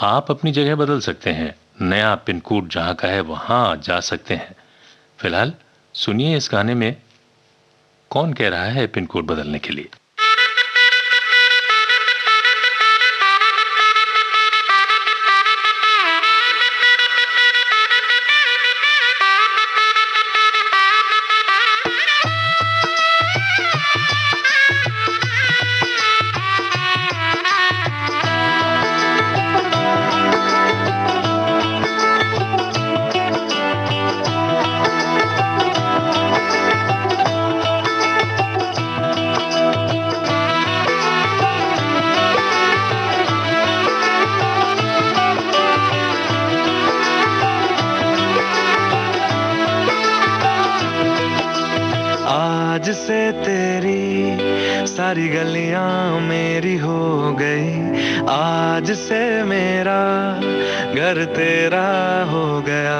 आप अपनी जगह बदल सकते हैं। नया पिन कोड जहां का है वहां जा सकते हैं। फिलहाल सुनिए इस गाने में कौन कह रहा है पिन कोड बदलने के लिए। आज से तेरी सारी गलियां मेरी हो गई, आज से मेरा घर तेरा हो गया।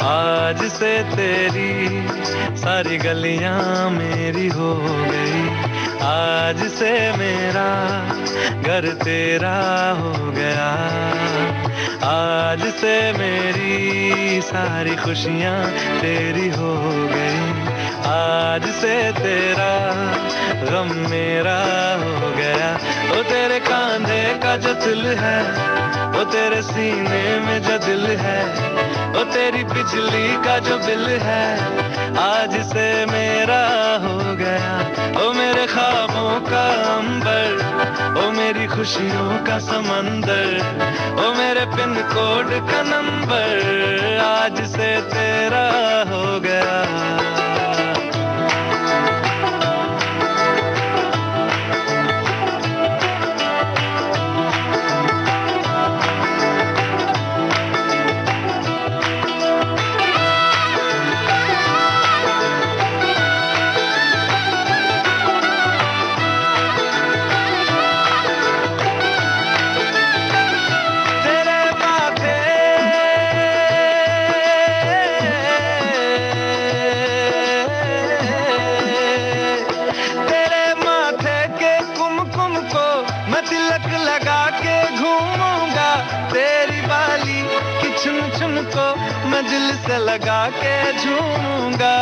आज से तेरी सारी गलियां मेरी हो गई, आज से मेरा घर तेरा हो गया। आज से मेरी सारी खुशियां तेरी हो गई, आज से तेरा गम मेरा हो गया। ओ तेरे कांधे का जो दिल है, ओ तेरे सीने में जो दिल है, ओ तेरी बिजली का जो बिल है, आज से मेरा हो गया। ओ मेरे ख्वाबों का अंबर, ओ मेरी खुशियों का समंदर, ओ मेरे पिन कोड का नंबर, आज से तेरा हो गया। मैं दिल से लगा के झूमूंगा।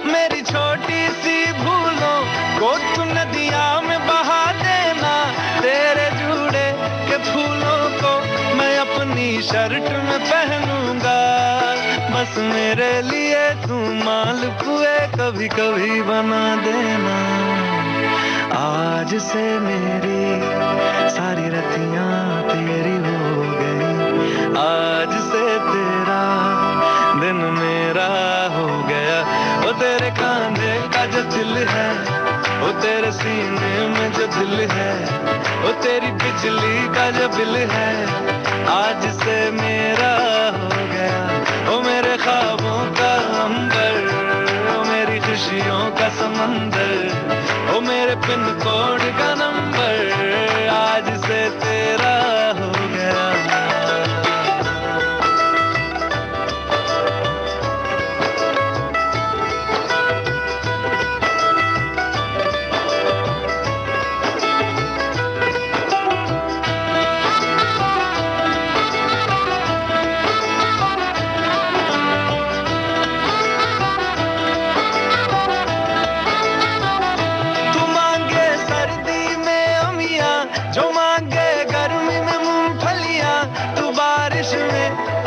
मेरी छोटी सी भूलों को तू नदिया में बहा देना, तेरे जुड़े के फूलों को मैं अपनी शर्ट में पहनूंगा। बस मेरे लिए तू मालपुए कभी कभी बना देना। आज से मेरी सारी रतियां तेरी हो गई, आज से तेरा दिन मेरा हो गया। ओ तेरे कांधे का जो दिल है, ओ तेरे सीने में जो दिल है, ओ तेरी बिजली का जो बिल है, आज से मेरा हो गया। ओ मेरे पिन कोड का नंबर आज से तेरा हो गया।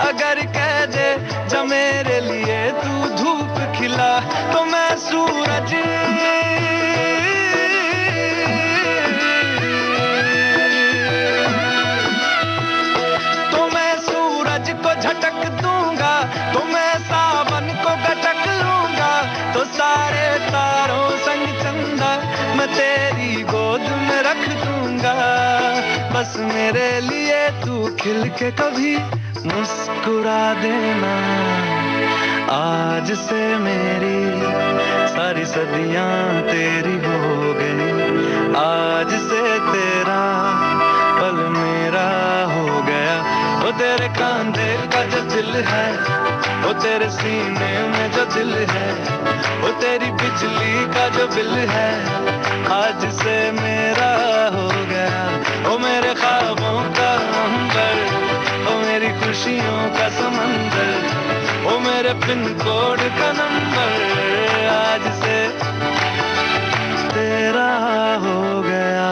अगर कह दे जब मेरे लिए तू धूप खिला तो मैं सूरज को झटक दूंगा, तो मैं सावन को गटक लूंगा, तो सारे तारों संग चंदा मैं तेरी गोद में रख दूंगा। बस मेरे लिए तू खिल के कभी मुस्कुरा देना। आज से मेरी सारी सदियां तेरी हो गई, आज से तेरा पल मेरा हो गया। वो तेरे कांधे का जो दिल है, वो तेरे सीने में जो दिल है, वो तेरी बिजली का जो बिल है, आज से मेरा हो गया। वो मेरे ख्वाबों का अंबर, वो मेरी खुशियों का समंदर, वो मेरे पिन कोड का नंबर आज से तेरा हो गया।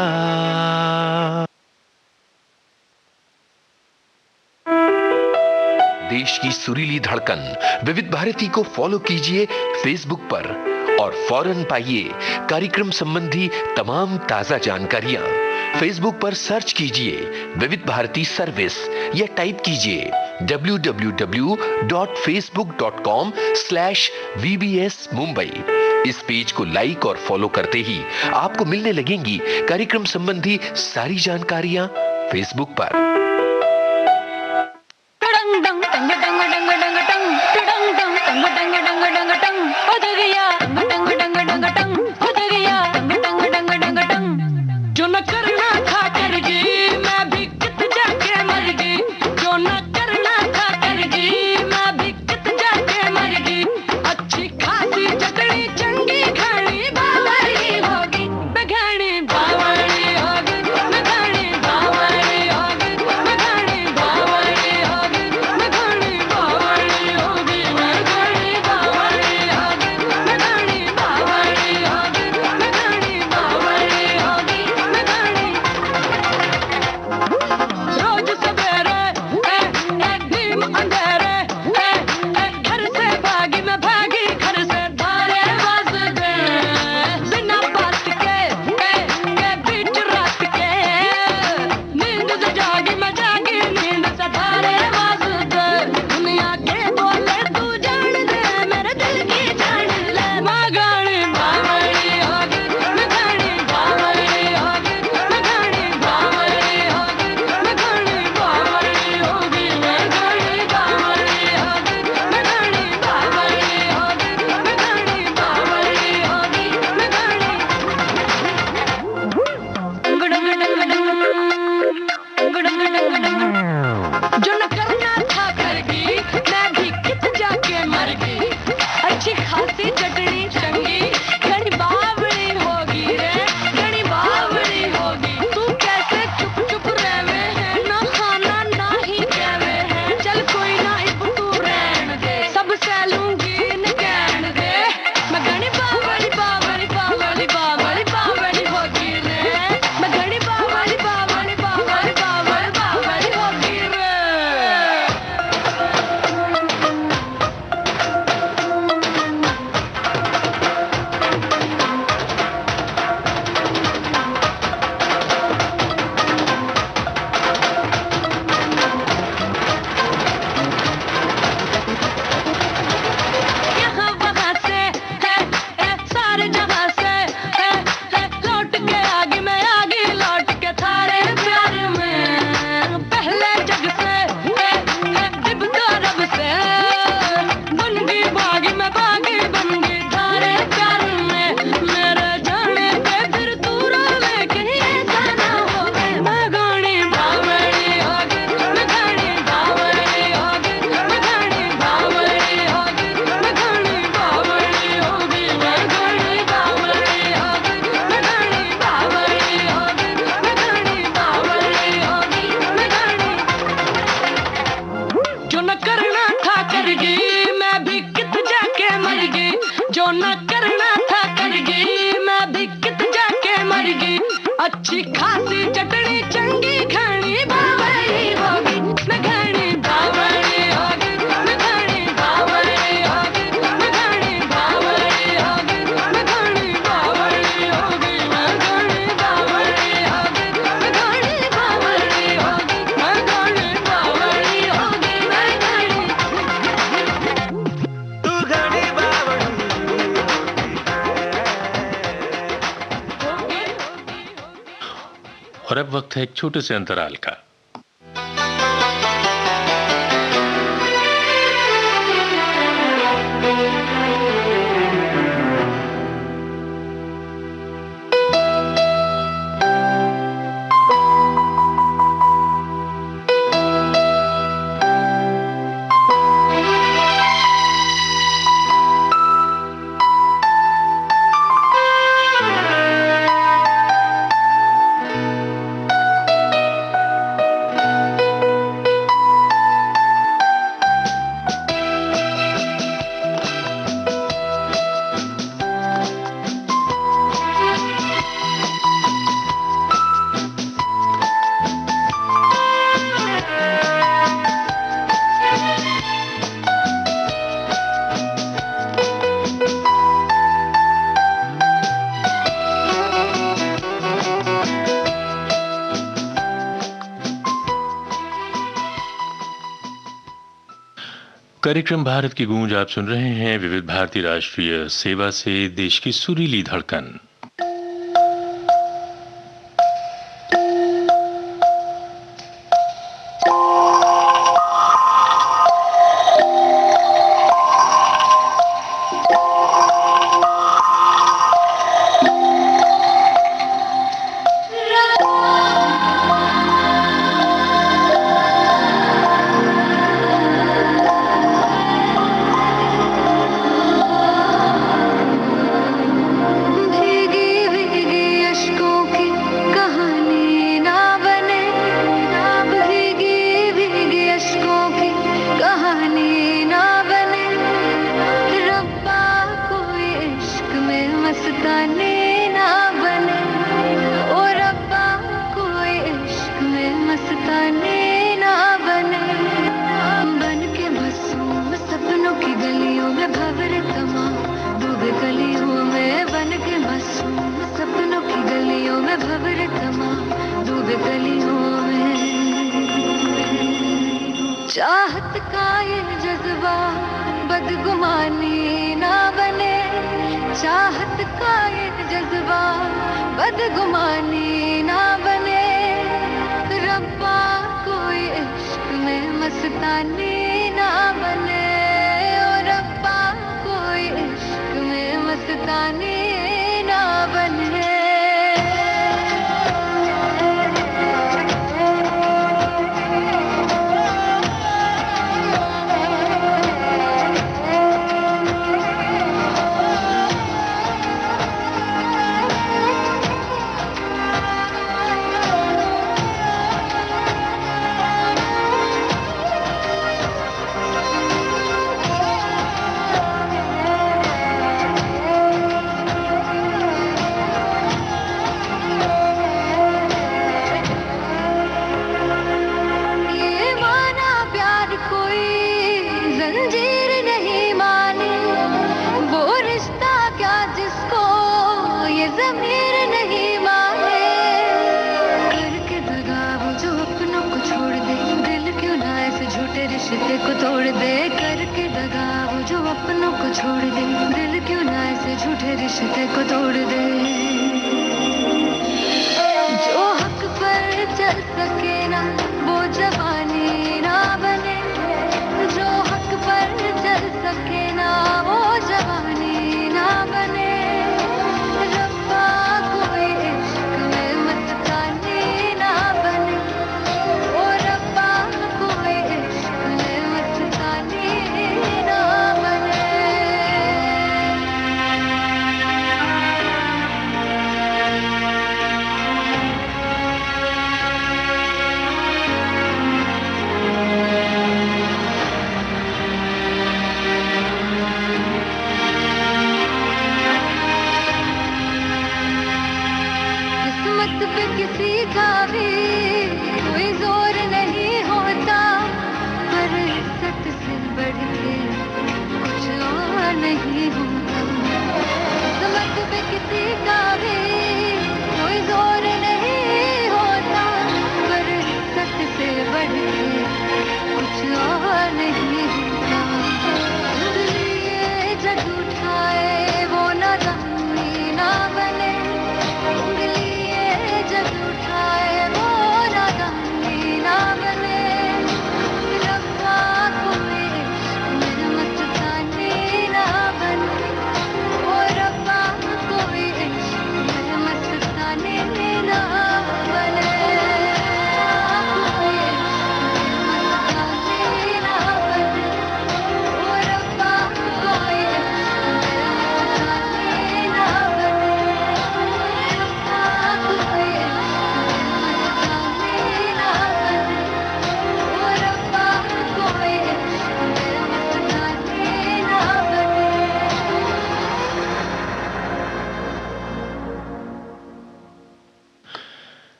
देश की सुरीली धड़कन विविध भारती को फॉलो कीजिए फेसबुक पर और फौरन पाइए कार्यक्रम संबंधी तमाम ताजा जानकारियां। फेसबुक पर सर्च कीजिए विविध भारती सर्विस या टाइप कीजिए www.facebook.com/VBS Mumbai। इस पेज को लाइक और फॉलो करते ही आपको मिलने लगेंगी कार्यक्रम संबंधी सारी जानकारियां फेसबुक पर। जो न करना था कर गई, मैं भी कित जाके मर गई। जो न करना था कर गई, मैं भी कित जाके मर गई। अच्छी खासी चटनी चंगी खानी बावड़ी होगी, बगाड़ी बावड़ी होगी, बगाड़ी बावड़ी होगी, बगाड़ी बावड़ी होगी, बगाड़ी बावड़ी होगी, बगाड़ी बावड़ी होगी, बगाड़ी बावड़ी होगी। अब वक्त है एक छोटे से अंतराल का। कार्यक्रम भारत की गूंज आप सुन रहे हैं विविध भारती राष्ट्रीय सेवा से देश की सुरीली धड़कन। चाहत का ये जज्बा बदगुमानी ना बने, चाहत का ये जज्बा बदगुमानी ना बने। रब्बा कोई इश्क में मस्तानी ना बने, ओ रब्बा कोई इश्क में मस्तानी ना बने। रिश्ते को तोड़ दे करके दगा, वो जो अपनों को छोड़ दे, दिल क्यों ना ऐसे झूठे रिश्ते को तोड़ दे। जो हक पर चल सके ना वो जवानी ना बने, जो हक पर चल सके ना वो जवानी ना बने। रब्बा कोई इश्क में मस्तानी ना बने, ओ रब्बा कोई इश्क में मस्तानी ना बने।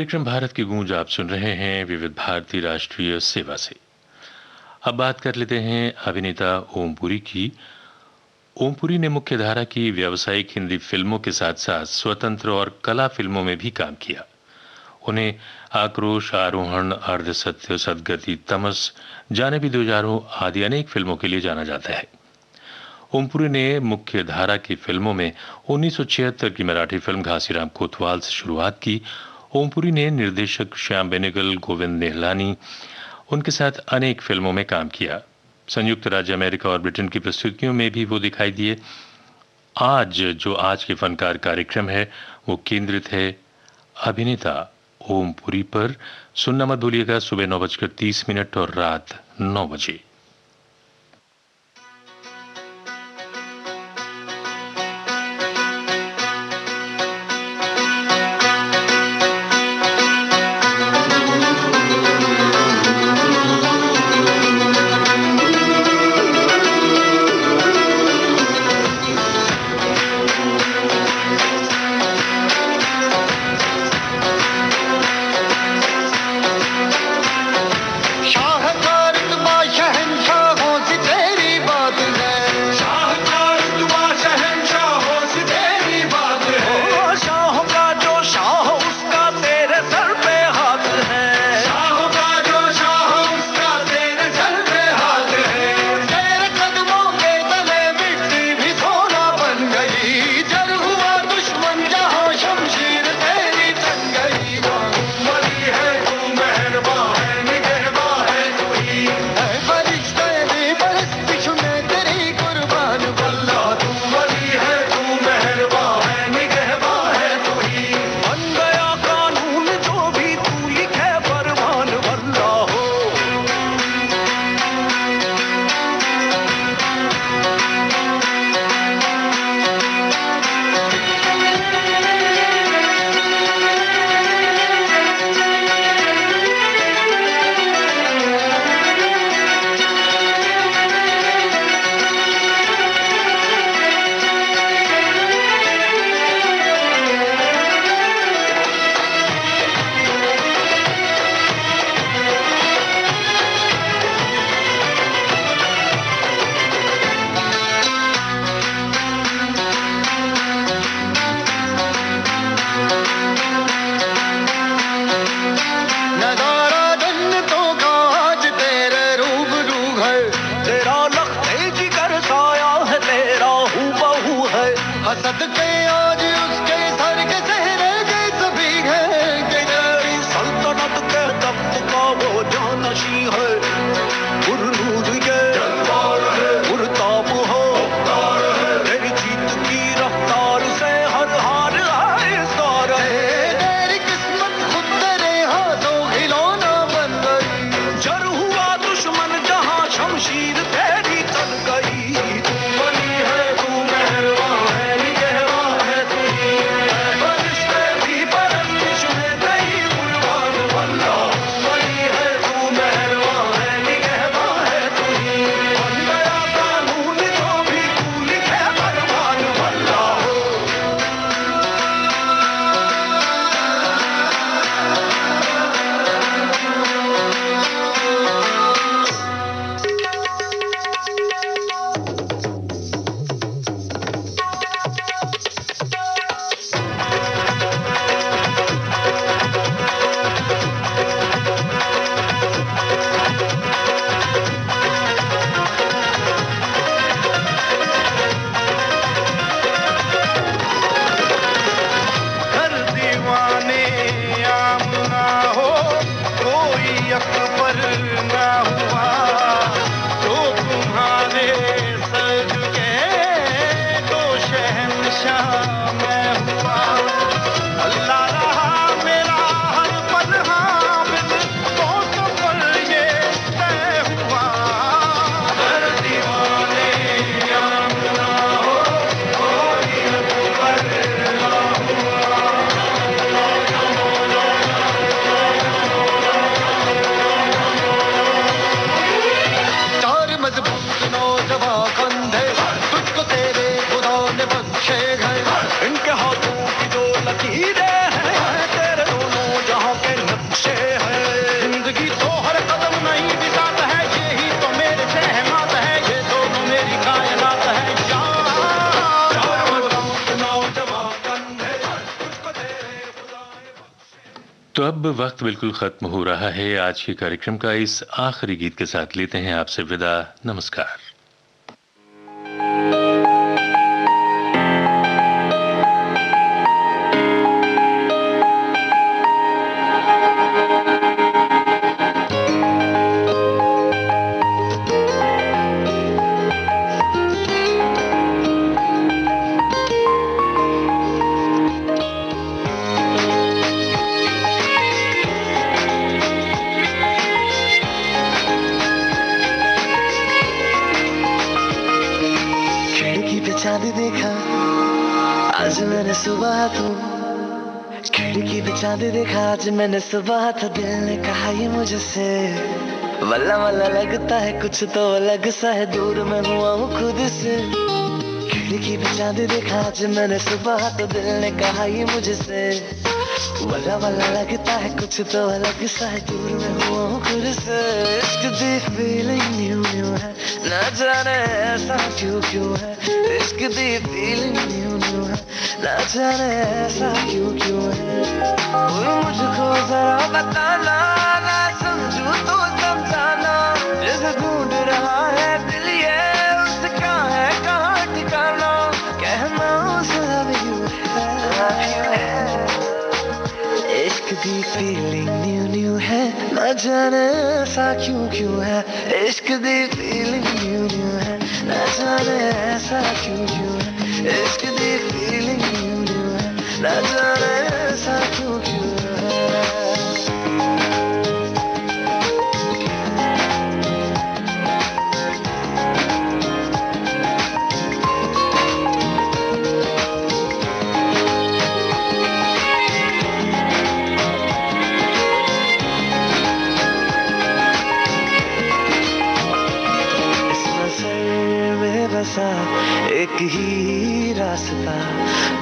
कार्यक्रम भारत की गूंज आप सुन रहे हैं विविध भारती राष्ट्रीय सेवा से। अब बात कर लेते हैं अभिनेता ओम पुरी की। ओम पुरी ने मुख्य धारा की व्यावसायिक हिंदी फिल्मों के साथ साथ स्वतंत्र और कला फिल्मों में भी काम किया। उन्हें आक्रोश, आरोहण, अर्धसत्य, सदगति, तमस, जाने भी दो यारों आदि अनेक फिल्मों के लिए जाना जाता है। ओम पुरी ने मुख्य धारा की फिल्मों में 1976 की मराठी फिल्म घासीराम कोतवाल से शुरुआत की। ओम पुरी ने निर्देशक श्याम बेनेगल, गोविंद निहलानी उनके साथ अनेक फिल्मों में काम किया। संयुक्त राज्य अमेरिका और ब्रिटेन की प्रस्तुतियों में भी वो दिखाई दिए। आज के फनकार कार्यक्रम है वो केंद्रित है अभिनेता ओम पुरी पर। सुनना मत भूलिएगा सुबह 9:30 और रात 9 बजे। अब वक्त बिल्कुल खत्म हो रहा है आज के कार्यक्रम का। इस आखिरी गीत के साथ लेते हैं आपसे विदा। नमस्कार। चांद देखा आज मैंने सुबह तो, खिड़की पे चांद देखा आज मैंने सुबह तो, दिल ने कहा ये मुझसे वल्ला वल्ला लगता है कुछ तो अलग सा है, दूर मैं हुआ हूँ खुद से। खिड़की पे चांद देखा आज मैंने सुबह तो, दिल ने कहा ये मुझसे वल्ला वल्ला लगता है कुछ तो अलग सा है, दूर में हुआ हूँ खुद से। इश्क दी फीलिंग न्यू न्यू है, ना जाने ऐसा क्यों क्यों है। इश्क दी फीलिंग न्यू न्यू है, ना जाने ऐसा क्यों क्यों है। कोई मुझको जरा बताना, ना समझूं तो समझाना, जिसे ढूंढ रहा है दिल ये उसका है कहाँ ठिकाना। कहना उसे love you है, इश्क दी फीलिंग न्यू न्यू है, ना जाने ऐसा क्यों क्यों है। इश्क दी फीलिंग न्यू न्यू है, ना जाने ऐसा क्यों क्यों है। इश्क दी फीलिंग न्यू न्यू है, ना जाने ऐसा क्यों क्यों है। एक ही रास्ता,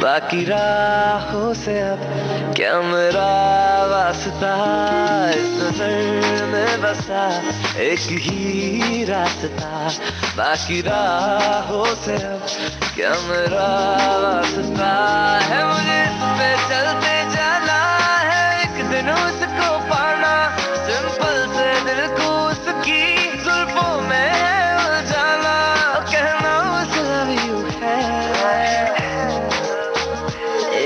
बाकी राहों से अब क्या मेरा वास्ता। इस नजर में बसा एक ही रास्ता, बाकी राहों से अब क्या मेरा वास्ता है। मुझे इस पे चलते जाना है, एक दिन उसको पाना, सिंपल से दिल को उसकी जुल्फों में उलझाना। कहना उसे love you है,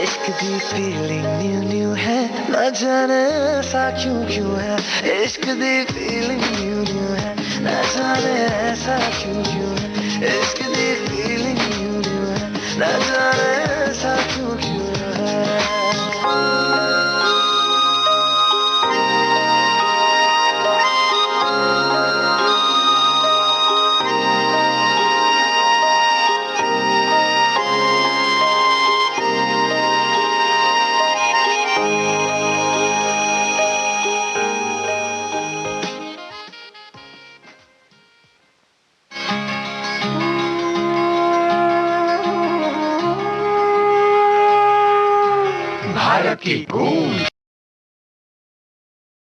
इश्क दी फीलिंग न्यू न्यू है, ना जाने ऐसा क्यों क्यों है। इश्क दी फीलिंग न्यू न्यू है, ना जाने ऐसा क्यों क्यों है। इश्क दी फीलिंग न्यू न्यू है, ना जाने ऐसा क्यों क्यों है। भारत की गूंज।